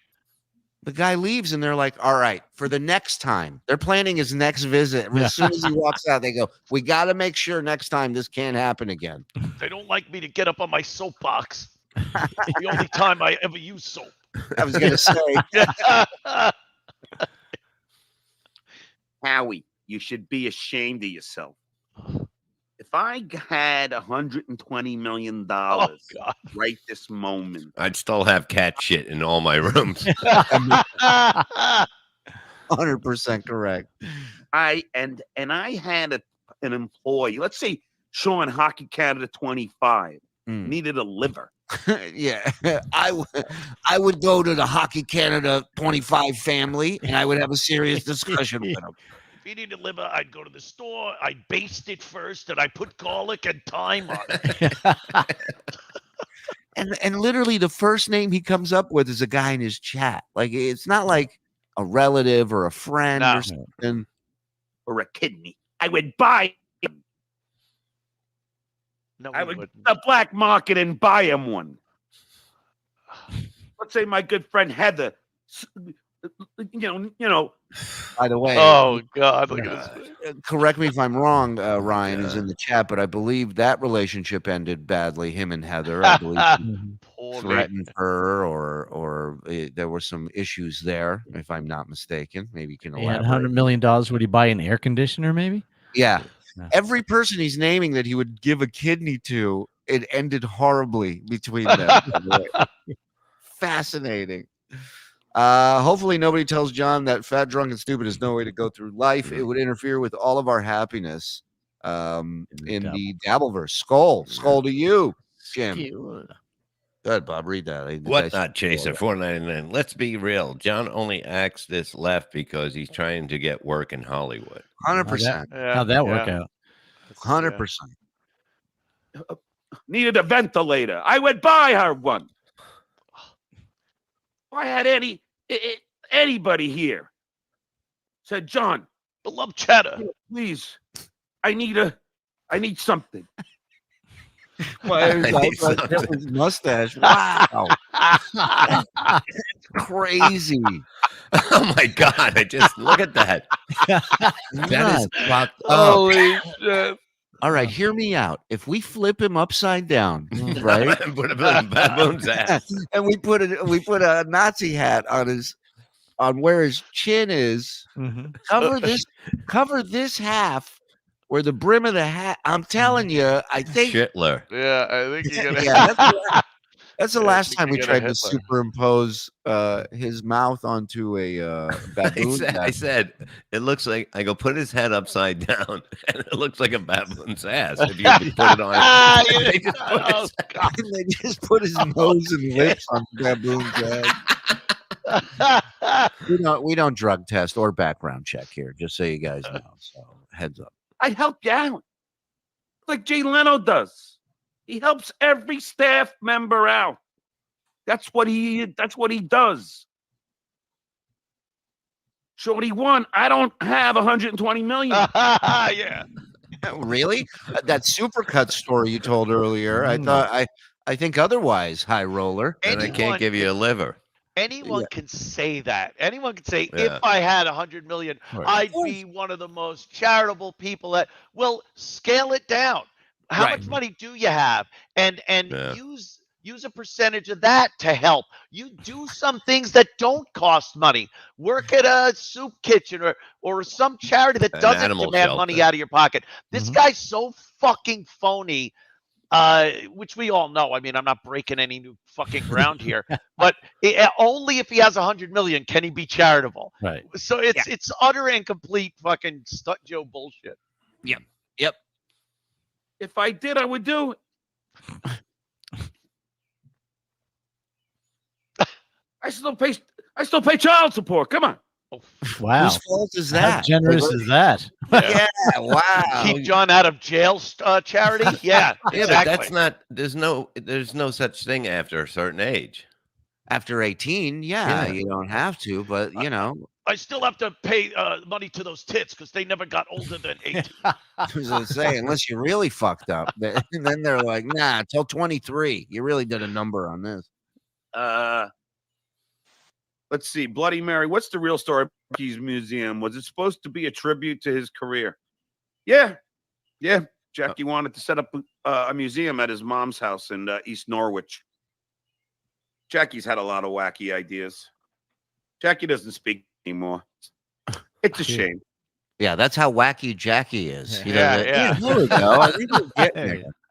The guy leaves and they're like, all right, for the next time, they're planning his next visit. As soon as he walks out, they go, we got to make sure next time this can't happen again. They don't like me to get up on my soapbox. The only time I ever use soap. I was going to say. Howie, you should be ashamed of yourself. If I had $120 million right this moment, I'd still have cat shit in all my rooms. 100% correct. I had an employee, let's say Sean Hockey Canada 25, needed a liver. Yeah, I would go to the Hockey Canada 25 family and I would have a serious discussion with them. If you need a liver, I'd go to the store, I'd baste it first, and I put garlic and thyme on it. And literally the first name he comes up with is a guy in his chat. Like, it's not like a relative or a friend or something. Or a kidney. I would buy him. No, I would go to the black market and buy him one. Let's say my good friend Heather, you know. By the way, oh God, look at this. Correct me if I'm wrong, Ryan is in the chat, but I believe that relationship ended badly. Him and Heather, I believe. threatened her, or there were some issues there, if I'm not mistaken. Maybe you can He had elaborate. $100 million. Would he buy an air conditioner? Maybe. Yeah. Every person he's naming that he would give a kidney to, it ended horribly between them. Fascinating. Hopefully nobody tells John that fat, drunk, and stupid is no way to go through life. It would interfere with all of our happiness. In the Dabbleverse. Skull to you, Jim. Good, Bob. Read that. What not, Chaser? $4.99. Let's be real. John only acts this left because he's trying to get work in Hollywood. 100%. How'd that work out? 100%. Needed a ventilator. I would buy her one. If I had anybody here said, John, beloved Cheddar, please, I need something. That was mustache. Wow. Crazy. Oh my God. I just look at that. That is fucked up. Holy shit. All right, hear me out. If we flip him upside down, right? Put a baboon's ass. And we put a Nazi hat on where his chin is. Cover this half where the brim of the hat. I'm telling you, I think Hitler. Yeah, I think you're gonna. that's the last time we tried to superimpose his mouth onto a baboon. I said it looks like I go put his head upside down, and it looks like a baboon's ass. If you could put it on, they just put his nose and lips on the baboon's head. We don't drug test or background check here, just so you guys know. So heads up. I help you out, like Jay Leno does. He helps every staff member out. That's what he does. Shorty won. I don't have 120 million. Yeah. Really? That supercut story you told earlier. I think otherwise, high roller. And I can't give you a liver. Anyone can say that. Anyone can say, if I had 100 million, I'd be one of the most charitable people that will scale it down. How much money do you have? And use a percentage of that to help. You do some things that don't cost money. Work at a soup kitchen or some charity that doesn't demand money out of your pocket. This guy's so fucking phony. Which we all know. I mean, I'm not breaking any new fucking ground here, but only if he has 100 million can he be charitable. Right. So it's utter and complete fucking Stut Joe bullshit. Yep. If I did, I would do it. I still pay child support. Come on. Wow. Whose fault is that? How generous is that? Yeah, wow. Keep John out of jail charity? Yeah, Yeah, exactly. but that's not. There's no such thing after a certain age. After 18, you don't have to, but I still have to pay money to those tits because they never got older than 18. I was gonna say, unless you really fucked up, then they're like, nah, till 23. You really did a number on this. Let's see. Bloody Mary. What's the real story of Rocky's museum? Was it supposed to be a tribute to his career? Yeah. Jackie wanted to set up a museum at his mom's house in East Norwich. Jackie's had a lot of wacky ideas. Jackie doesn't speak anymore. It's a shame. Yeah, that's how wacky Jackie is. Yeah. There we go.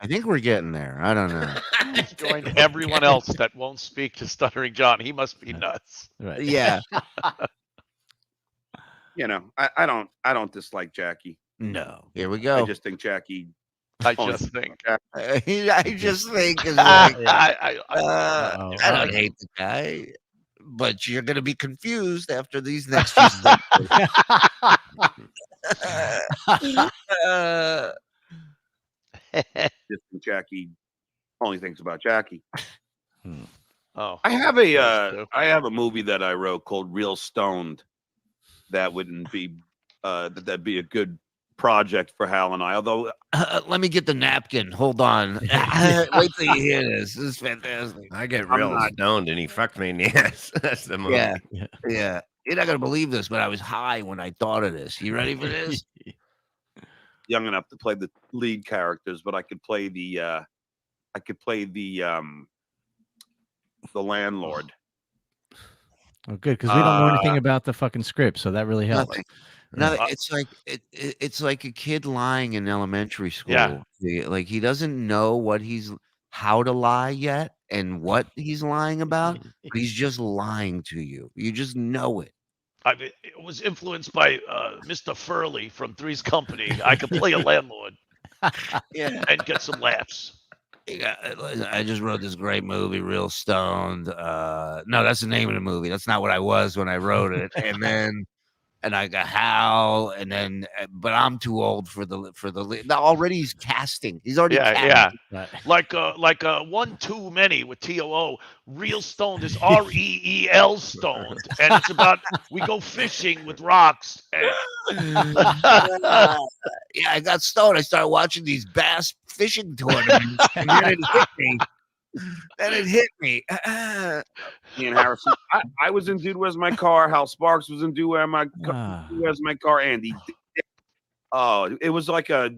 I think we're getting there. I don't know. He's joined everyone else that won't speak to Stuttering John. He must be nuts. Right. Yeah. I don't dislike Jackie. No. Here we go. I just think Jackie. I just think. I just think. Is like, I don't hate the guy, but you're going to be confused after these next few steps. Just think Jackie only thinks about Jackie. Oh, I have a movie that I wrote called Real Stoned. That wouldn't be that'd be a good project for Hal and I. Although, let me get the napkin. Hold on. Wait till you hear this. This is fantastic. I get real stoned and he fucked me in the ass. That's the movie. Yeah. You're not gonna believe this, but I was high when I thought of this. You ready for this? Young enough to play the lead characters, but I could play the the landlord. Oh, good, because we don't know anything about the fucking script, so that really helps. Nothing. It's like it's like a kid lying in elementary school. Yeah. Like he doesn't know how to lie yet and what he's lying about, but he's just lying to you. You just know it. It was influenced by Mr. Furley from Three's Company. I could play a landlord and get some laughs. I just wrote this great movie, Real Stoned. No, that's the name of the movie. That's not what I was when I wrote it. And I got Hal, and then, but I'm too old for the lead. Now already he's casting. He's already casting. Like one too many with TOO. Real Stoned is REEL stoned, and it's about we go fishing with rocks. Yeah, I got stoned. I started watching these bass fishing tournaments, and then it hit me. Me and Harrison. I was in Dude Where's My Car. Hal Sparks was in Dude Where's My Car. Andy. Oh, it was like a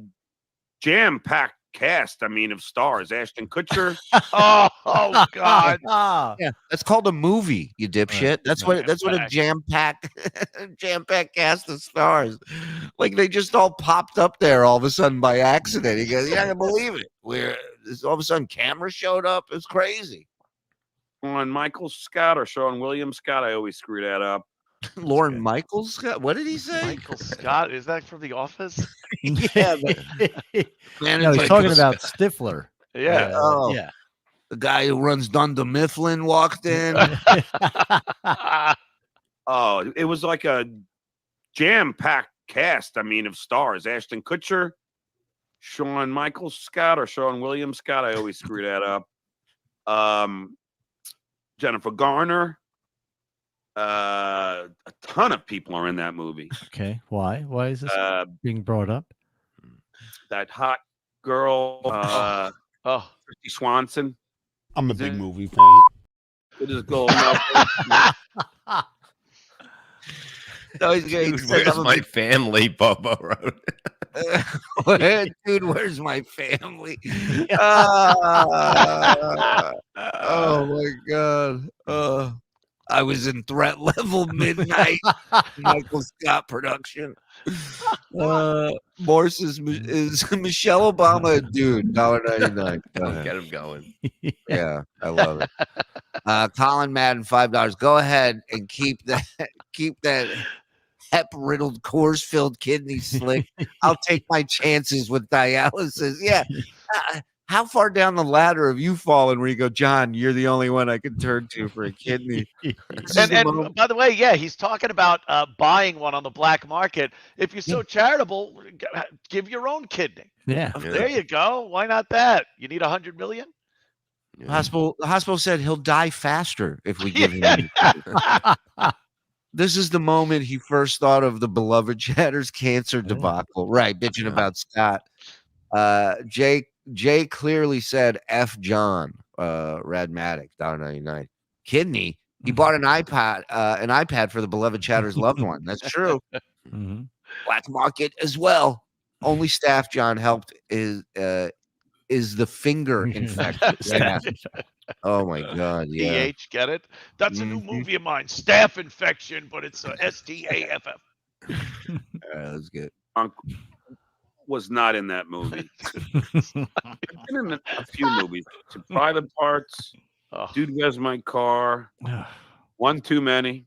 jam-packed cast. I mean, of stars. Ashton Kutcher. oh God. Yeah, that's called a movie. You dipshit. That's what a jam-packed cast of stars. Like they just all popped up there all of a sudden by accident. You goes, you're not gonna believe it. All of a sudden cameras showed up. It's crazy. On Michael Scott or Sean William Scott. I always screw that up. Lauren Michael Scott. What did he say? Michael Scott. Is that from The Office? Yeah. No, he's talking about Stifler. Yeah. Yeah. The guy who runs Dunder Mifflin walked in. Oh, it was like a jam-packed cast. I mean, of stars. Ashton Kutcher, Sean Michael Scott or Sean William Scott. I always screw that up. Jennifer Garner. A ton of people are in that movie. Okay, why? Why is this being brought up? That hot girl, Christy Swanson. I'm a big movie fan. It is going up. Dude, where's my family? Bobo wrote. Dude, where's my family? Oh my God. I was in Threat Level Midnight, Michael Scott production. Morse is Michelle Obama a dude? $1.99. Get him going. Yeah, I love it. Colin Madden, $5. Go ahead and keep that hep-riddled, course-filled kidney slick. I'll take my chances with dialysis. Yeah. How far down the ladder have you fallen where you go, John, you're the only one I can turn to for a kidney? And by the way, yeah, he's talking about buying one on the black market. If you're so charitable, give your own kidney. Yeah. There you go. Why not that? You need 100 million? The hospital said he'll die faster if we give him This is the moment he first thought of the beloved Chatter's cancer debacle. Right, bitching about Scott. Jay clearly said F John, Radmatic, $1.99. Kidney. He bought an iPad for the beloved Chatter's loved one. That's true. Black market as well. Only staff John helped is the finger infection. Yeah. Oh my God. Yeah. PH, get it? That's a new movie of mine. Staph infection, but it's STAFF. That's good. Uncle was not in that movie. He's been in a few movies. Private Parts, Dude Where's My Car, One Too Many,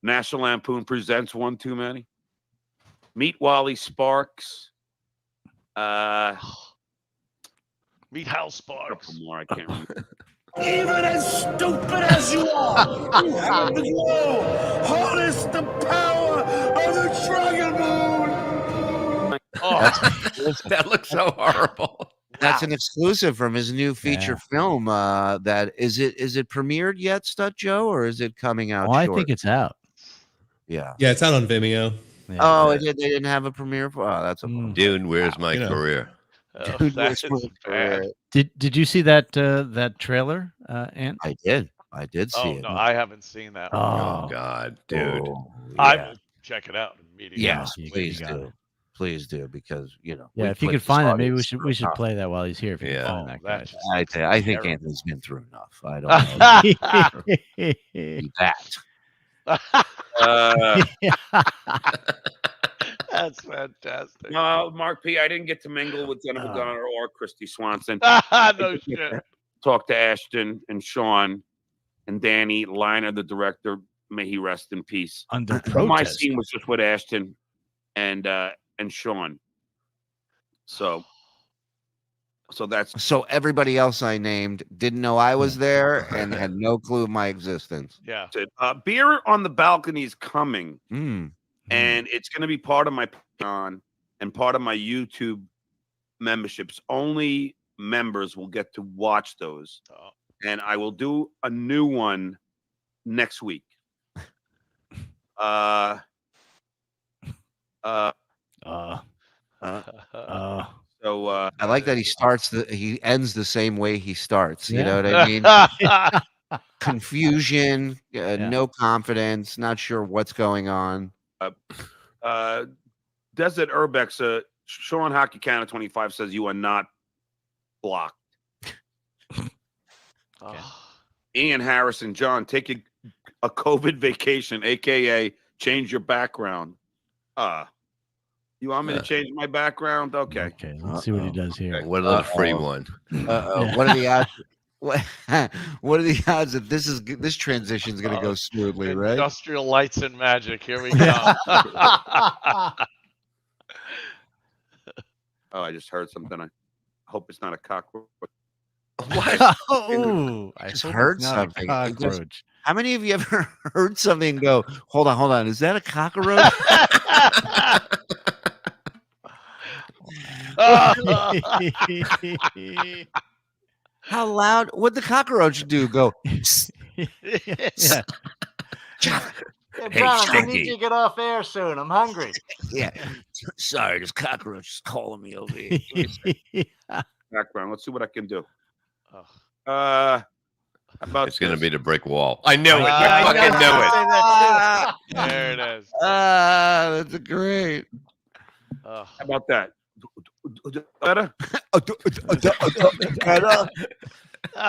National Lampoon Presents One Too Many, Meet Wally Sparks, Meet Hal Sparks. More, I can't remember. Even as stupid as you are, you have the glow. Harness the power of the Dragon Moon. That looks so horrible. That's an exclusive from his new feature film. That is it premiered yet, Stut Joe, or is it coming out? I think it's out. Yeah. Yeah, it's out on Vimeo. Yeah. Oh, they didn't have a premiere for. Oh, that's a Dude, where's my career? Dude, where's my career? Did you see that trailer, Ant? I did see it. No, I haven't seen that. Oh God, dude. I will check it out immediately. Yes, please do. Please do, because Yeah, if you could find that, maybe we should play that while he's here. If you can find that guy. I think Anthony's been through enough. I don't know. Be that. That's fantastic. No, Mark P. I didn't get to mingle with Jennifer Donner or Christy Swanson. No shit. Talk to Ashton and Sean and Danny Liner, the director. May he rest in peace. Under My protest. scene was just with Ashton and Sean. So that's So everybody else I named didn't know I was there and had no clue of my existence. Yeah. Beer on the Balcony is coming, Mm. and it's going to be part of my Patreon and part of my YouTube memberships. Only members will get to watch those, and I will do a new one next week. So I like that he ends the same way he starts. You Yeah. know what I mean? Confusion, no confidence, not sure what's going on. Desert Urbex, Sean Hockey Counter 25 says you are not blocked. Ian Harrison, John, take a COVID vacation, aka change your background. You want me to change my background? Okay. Okay, let's see what he does here. What a free one. What are the odds? What are the odds that this transition is going to go smoothly, right? Industrial lights and magic. Here we go. Oh, I just heard something. I hope it's not a cockroach. What? Oh, I just hope heard it's not a something. cockroach. How many of you ever heard something and go, hold on, is that a cockroach? How loud would the cockroach do? Go. Yeah. Hey, John, I need Stinky. you to get off air soon. I'm hungry. Yeah. Sorry, this cockroach is calling me over here. Background. Let's see what I can do. About It's going to be the brick wall. I knew it. I I fucking knew it. There it is. That's great. How about that? Better?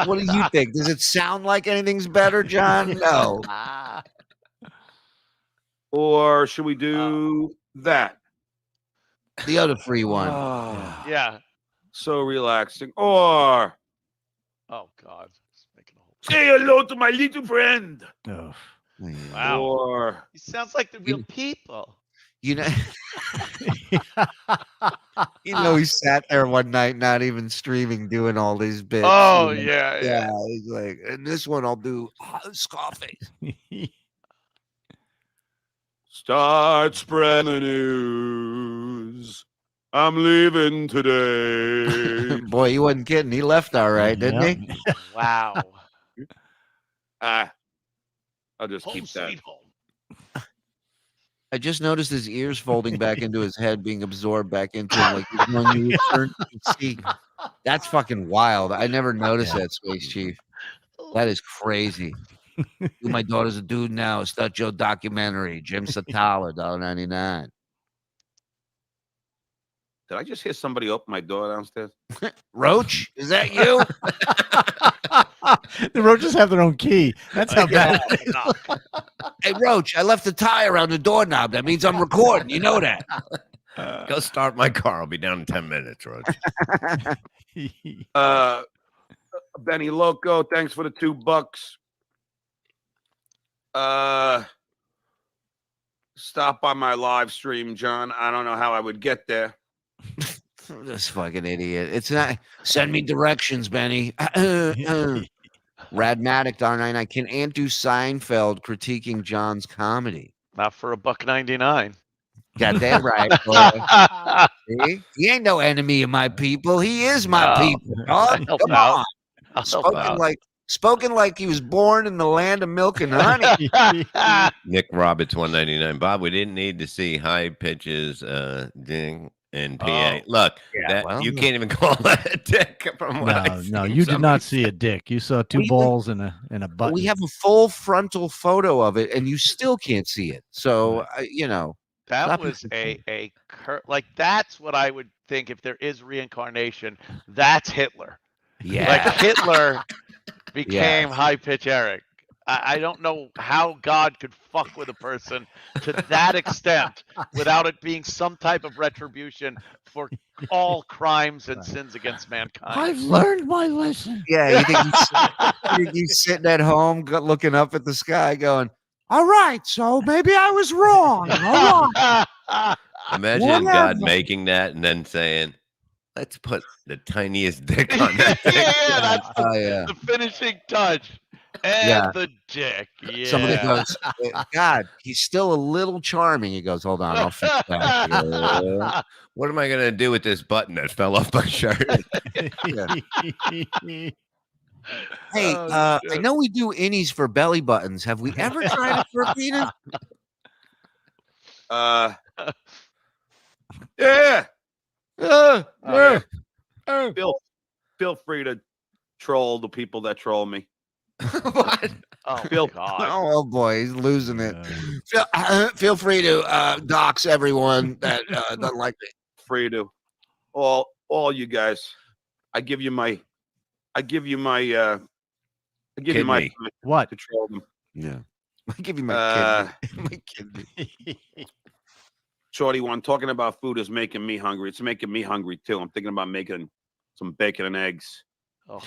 What do you think? Does it sound like anything's better, John? No. Or should we do that? The other free one. Yeah. So relaxing. Or Oh God. say hello to my little friend. Oh. Wow. Or He sounds like the real people. You know, he sat there one night, not even streaming, doing all these bits. Oh, you know? yeah. He's like, and this one I'll do Scarface. start spreading the news. I'm leaving today. Boy, he wasn't kidding. He left all right, didn't he? Wow. I'll just Home keep that. sweet home. I just noticed his ears folding back into his head, being absorbed back into him, like he's when you return to see. That's fucking wild. I never noticed that, Space Chief. That is crazy. My daughter's a dude now. Start your documentary. Jim Satala, $1.99. Did I just hear somebody open my door downstairs? Roach, is that you? The roaches have their own key. That's how bad. Hey, Roach, I left the tie around the doorknob. That means I'm recording. You know that. Go start my car. I'll be down in 10 minutes, Roach. Benny Loco, thanks for the $2. Stop by my live stream, John. I don't know how I would get there. This fucking idiot. It's not. Send me directions, Benny. Radmatic, $1.99. Can Ant do Seinfeld critiquing John's comedy? Not for $1.99. Goddamn right. See? He ain't no enemy of my people. He is my people. Dog. Come on. Spoken like he was born in the land of milk and honey. Nick Roberts, $1.99. Bob, we didn't need to see high pitches, ding and PA. Look, you can't even call that a dick. From what No, you did not see a dick. You saw two balls and a button. We have a full frontal photo of it, and you still can't see it. So, That was like that's what I would think if there is reincarnation. That's Hitler. Yeah. Like Hitler became High Pitch Eric. I don't know how God could fuck with a person to that extent without it being some type of retribution for all crimes and sins against mankind. I've learned my lesson. Yeah, you think he's sitting at home looking up at the sky going, all right, so maybe I was wrong. All right. Imagine God making that and then saying, let's put the tiniest dick on that thing. That's the finishing touch. And the dick. Yeah. Somebody goes, God, he's still a little charming. He goes, hold on, I'll fix that. What am I going to do with this button that fell off my shirt? Hey, I know we do innies for belly buttons. Have we ever tried it for a penis? Yeah. Yeah. Feel free to troll the people that troll me. What? Oh, God. Oh boy, he's losing it. Feel free to dox everyone that doesn't like me. Free to all you guys. I give you my What? to troll them. Yeah. I give you my kidney. Shorty one, talking about food is making me hungry. It's making me hungry too. I'm thinking about making some bacon and eggs. Oh.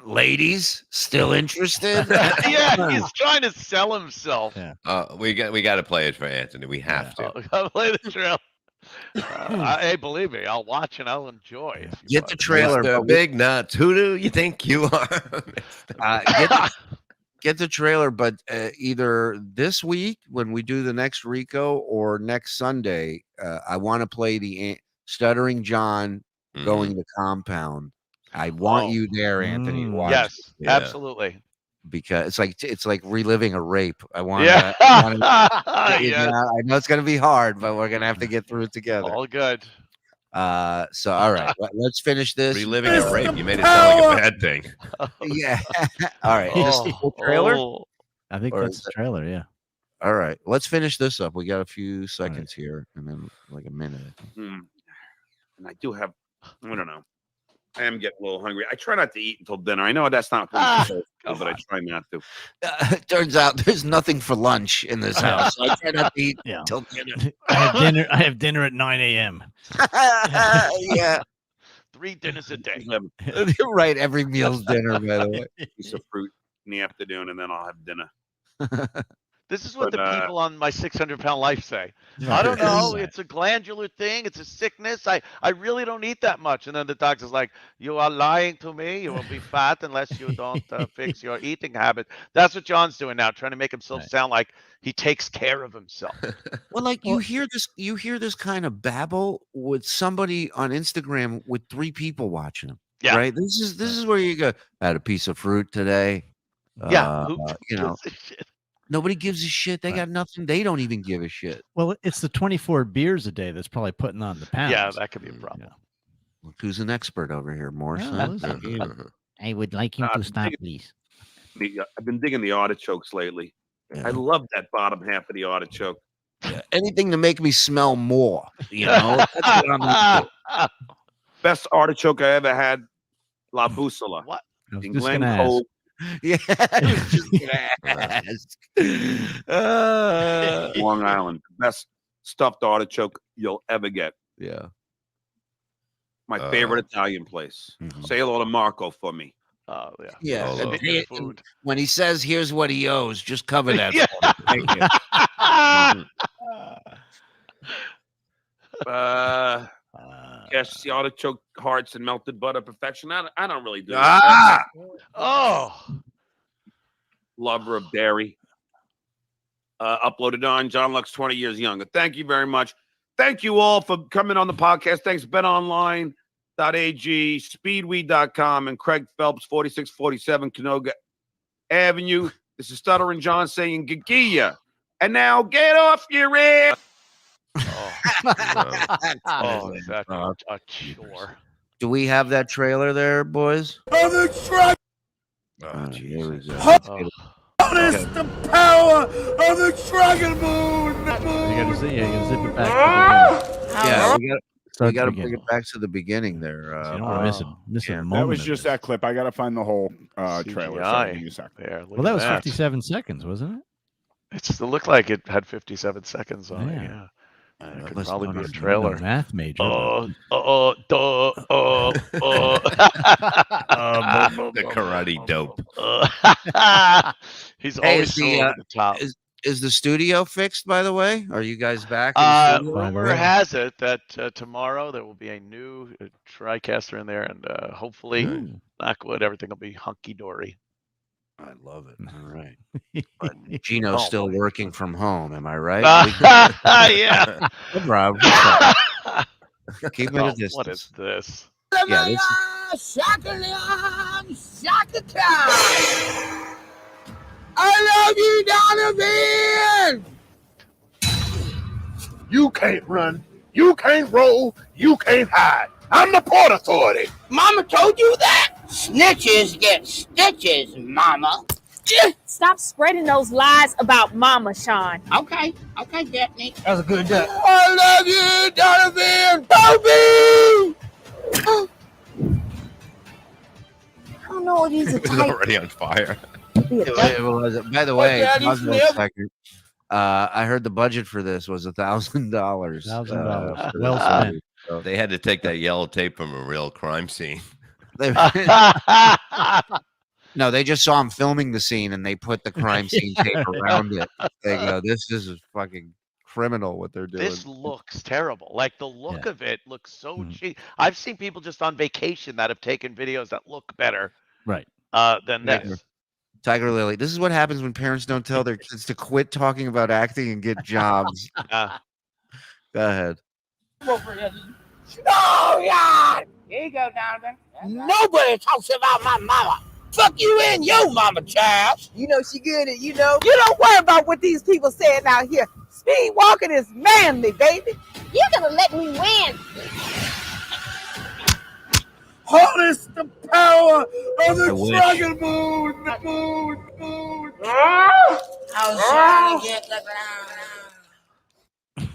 Ladies, still interested? Yeah, he's trying to sell himself. Yeah. We got to play it for Anthony. We have to. I'll play the trailer. Hey, believe me, I'll watch and I'll enjoy. Get the trailer. Mr. Big Nuts. Who do you think you are? Get the trailer, but either this week when we do the next Rico or next Sunday, I want to play the Stuttering John going to compound. I want you there, Anthony. Yes, absolutely. Because it's like reliving a rape. I want yes. I know it's gonna be hard, but we're gonna have to get through it together. All good. So all right, let's finish this. Reliving a rape. You made it sound like a bad thing. Yeah. All right. This is the trailer. I think that's the trailer. Yeah. All right. Let's finish this up. We got a few seconds here, and then like a minute. And I do have. I don't know. I am getting a little hungry. I try not to eat until dinner. I know that's not but I try not to. Turns out there's nothing for lunch in this house. So I try not to eat until dinner. I have dinner at 9 a.m. Yeah. 3 dinners a day. You're right. Every meal's dinner, by the way. Piece of fruit in the afternoon, and then I'll have dinner. This is what the people on my 600-pound life say. I don't know. It's a glandular thing. It's a sickness. I really don't eat that much. And then the doctor's like, you are lying to me. You will be fat unless you don't fix your eating habit. That's what John's doing now, trying to make himself sound like he takes care of himself. Well, like you hear this kind of babble with somebody on Instagram with 3 people watching him. Yeah. Right. This is where you go. I had a piece of fruit today. Yeah. You know. Nobody gives a shit. They got nothing. They don't even give a shit. Well, it's the 24 beers a day that's probably putting on the pounds. Yeah, that could be a problem. Yeah. Look who's an expert over here, Morris. I would like him to stop, please. I've been digging the artichokes lately. Yeah. I love that bottom half of the artichoke. Yeah. Anything to make me smell more. You know, that's what I'm into. Best artichoke I ever had, La Bussola. What? In Glen Cove. Yeah, I was just gonna ask. Long Island, best stuffed artichoke you'll ever get. Yeah, my favorite Italian place. Say hello to Marco for me. Oh yeah. Food. When he says, "Here's what he owes," just cover that. For me. Thank you. Yes, the artichoke hearts and melted butter perfection. I don't really do Oh, lover of dairy. Uploaded on John Lux 20 years younger. Thank you very much. Thank you all for coming on the podcast. Thanks, BetOnline.ag, Speedweed.com, and Craig Phelps, 4647 Canoga Avenue. This is Stuttering John saying Gagia. And now get off your ass. That's a chore. Do we have that trailer there, boys? Oh, here we go. Harness the power of the Dragon Moon. You gotta zip it back to the beginning. Yeah, we got to begin. bring it back to the beginning there. So you don't want to miss a moment. That was of just this. that clip. I got to find the whole trailer. Sorry, give me a second. There, Well, that was 57 seconds, wasn't it? It looked like it had 57 seconds on it. Yeah. It could probably be a trailer. Math major. The karate dope. He's always so over the top. Is the studio fixed, by the way? Are you guys back? In Rumor has it that tomorrow there will be a new TriCaster in there, and hopefully, knock wood, everything will be hunky dory. I love it. All right. But Gino's still working from home. Am I right? Yeah. Good, Rob. Keep it a distance. What is this? Yeah, I love you, Donovan! You can't run, you can't roll, you can't hide. I'm the Port Authority. Mama told you that? Snitches get stitches, Mama. Stop spreading those lies about Mama, Sean. Okay, Daphne. That was a good day. I love you, Donovan! Toby! I don't know what he's a It was type. already on fire. By the way, pause for a second. I heard the budget for this was $1,000. $1,000. Well spent. They had to take that yellow tape from a real crime scene. No, they just saw him filming the scene and they put the crime scene tape around it. They go, this is fucking criminal what they're doing. This looks terrible. Like the look of it looks so cheap. I've seen people just on vacation that have taken videos that look better right than this. Tiger Lily. This is what happens when parents don't tell their kids to quit talking about acting and get jobs. Go ahead. Oh, yeah. Here you go, Donovan. Nobody talks about my mama. Fuck you and your mama, child. You know she good at, you don't worry about what these people saying out here. Speed walking is manly, baby. You're gonna let me win. Harness the power of the wish. Dragon Moon. I was trying to get the ground.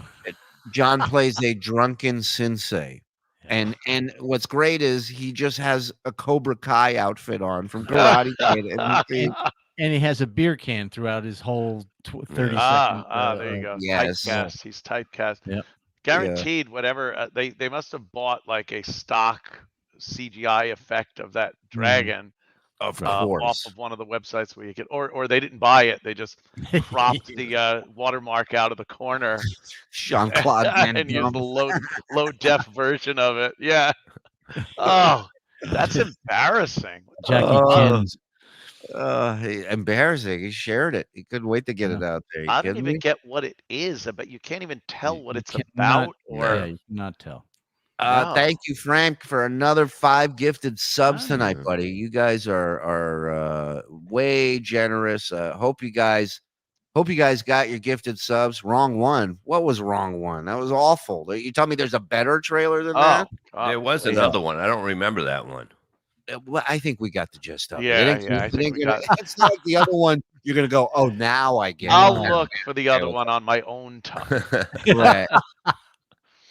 John plays a drunken sensei. And what's great is he just has a Cobra Kai outfit on from Karate Kid. And he has a beer can throughout his whole 30 seconds. There you go. Yes. Typecast. He's typecast. Yep. Guaranteed, whatever. They must have bought like a stock CGI effect of that dragon. Of course. Off of one of the websites where you can, or they didn't buy it. They just cropped the watermark out of the corner. Jean-Claude Van and used the Damme. low def version of it. Yeah. Oh, that's embarrassing. Jackie Cann's. Embarrassing. He shared it. He couldn't wait to get it out there. I don't even get what it is, but you can't even tell what it's about. Yeah, you cannot tell. Thank you, Frank, for another 5 gifted subs tonight, buddy. You guys are way generous. Hope you guys got your gifted subs. Wrong one. What was wrong one? That was awful. You tell me there's a better trailer than that? There was another one. I don't remember that one. Well, I think we got the gist of it. I think we got It's not like the other one. You're gonna go, oh, now I get it. I'll look for the other one on my own time. Right.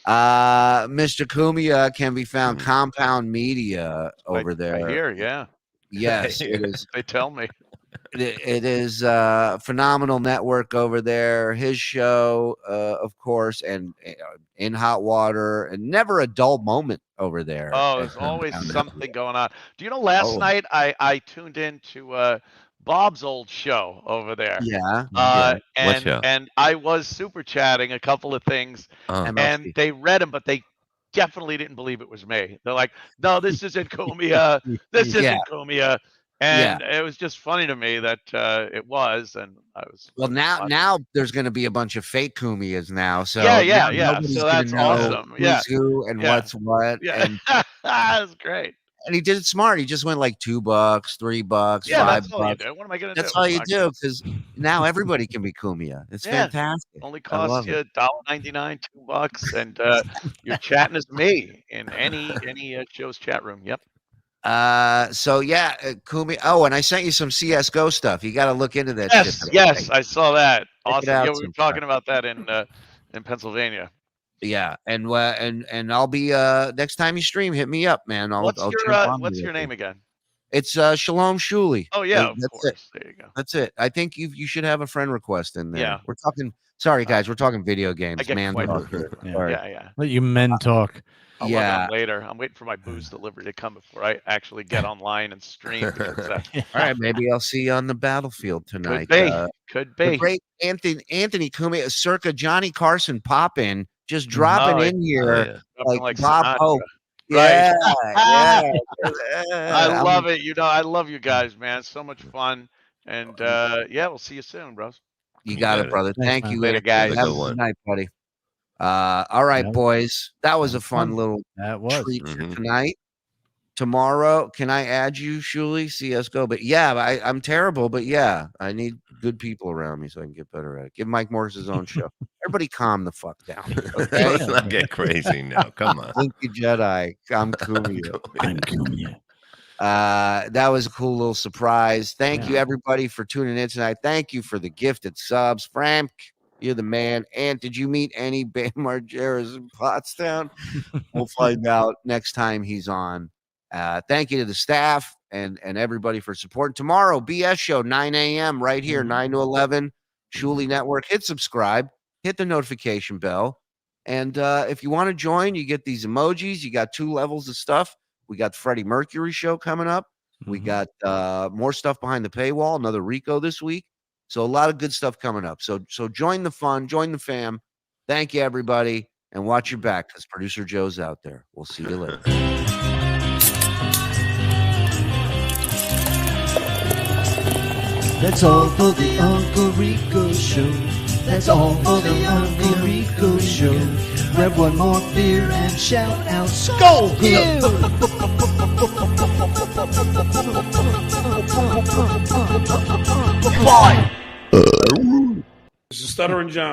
Mr. Cumia can be found Compound Media over there. I hear, yeah. Yes, it is. They tell me. It is a phenomenal network over there. His show, of course, and In Hot Water, and never a dull moment over there. Oh, there's always something going on. Do you know, last night I tuned into Bob's old show over there. Yeah. And I was super chatting a couple of things, and they read them, but they definitely didn't believe it was me. They're like, "No, this isn't Cumia. This isn't Cumia." And it was just funny to me that it was, and I was. Well, now there's going to be a bunch of fake Cumias now. So yeah. So that's awesome. Who's who and what's what. Yeah, And that's great. And he did it smart. He just went like $2, $3, $5. That's all you do. What am I going to do? That's all you do, because now everybody can be Cumia. It's fantastic. Only costs you $1.99, $2, and you're chatting as me in any show's chat room. Yep. So yeah, Kumi. Oh, and I sent you some CS:GO stuff. You got to look into that. Yes, shit. yes, I saw that. Check it Awesome. out Yeah, we were talking about that in Pennsylvania. Yeah, and I'll be next time you stream, hit me up, man. I'll What's your name again? It's Shalom Shuli. Oh yeah, of That's course. it. There you go. That's it. I think you should have a friend request in there. Yeah. We're talking. Sorry, guys, we're talking video games. I get Man, quite talk. Sorry. Yeah. Let you men talk. I'll log on later. I'm waiting for my booze delivery to come before I actually get online and stream. Because, All right, maybe I'll see you on the battlefield tonight. Could be. The great Anthony Cumia, circa Johnny Carson pop-in, just dropping in here like Bob Sinatra. Hope. Right. Yeah. I love it. You know, I love you guys, man. It's so much fun. And yeah, we'll see you soon, bros. You got it, brother. Thank you. Later, guys. Have a good night, buddy. All right, boys. That was a fun little treat for tonight. Tomorrow, can I add you, Shuli? CS:GO. But yeah, I'm terrible. But yeah, I need good people around me so I can get better at it. Give Mike Morris his own show. Everybody calm the fuck down. Okay? Let's not get crazy now. Come on. Thank you, Jedi. I'm Cumia. I'm Cumia. That was a cool little surprise. Thank you, everybody, for tuning in tonight. Thank you for the gifted subs. Frank, you're the man. And did you meet any Bam Margera's in Pottstown? We'll find out next time he's on. Thank you to the staff and everybody for supporting. Tomorrow, BS show, 9 a.m. right here, 9 to 11, Shuli Network. Hit subscribe, hit the notification bell. And if you want to join, you get these emojis. You got 2 levels of stuff. We got the Freddie Mercury show coming up. We got more stuff behind the paywall, another Rico this week. So a lot of good stuff coming up. So join the fun, join the fam. Thank you, everybody. And watch your back because Producer Joe's out there. We'll see you later. That's all for the Uncle Rico Show. That's all for the Uncle Rico Show. Grab one more beer and shout out, Skull you! This is Stuttering John.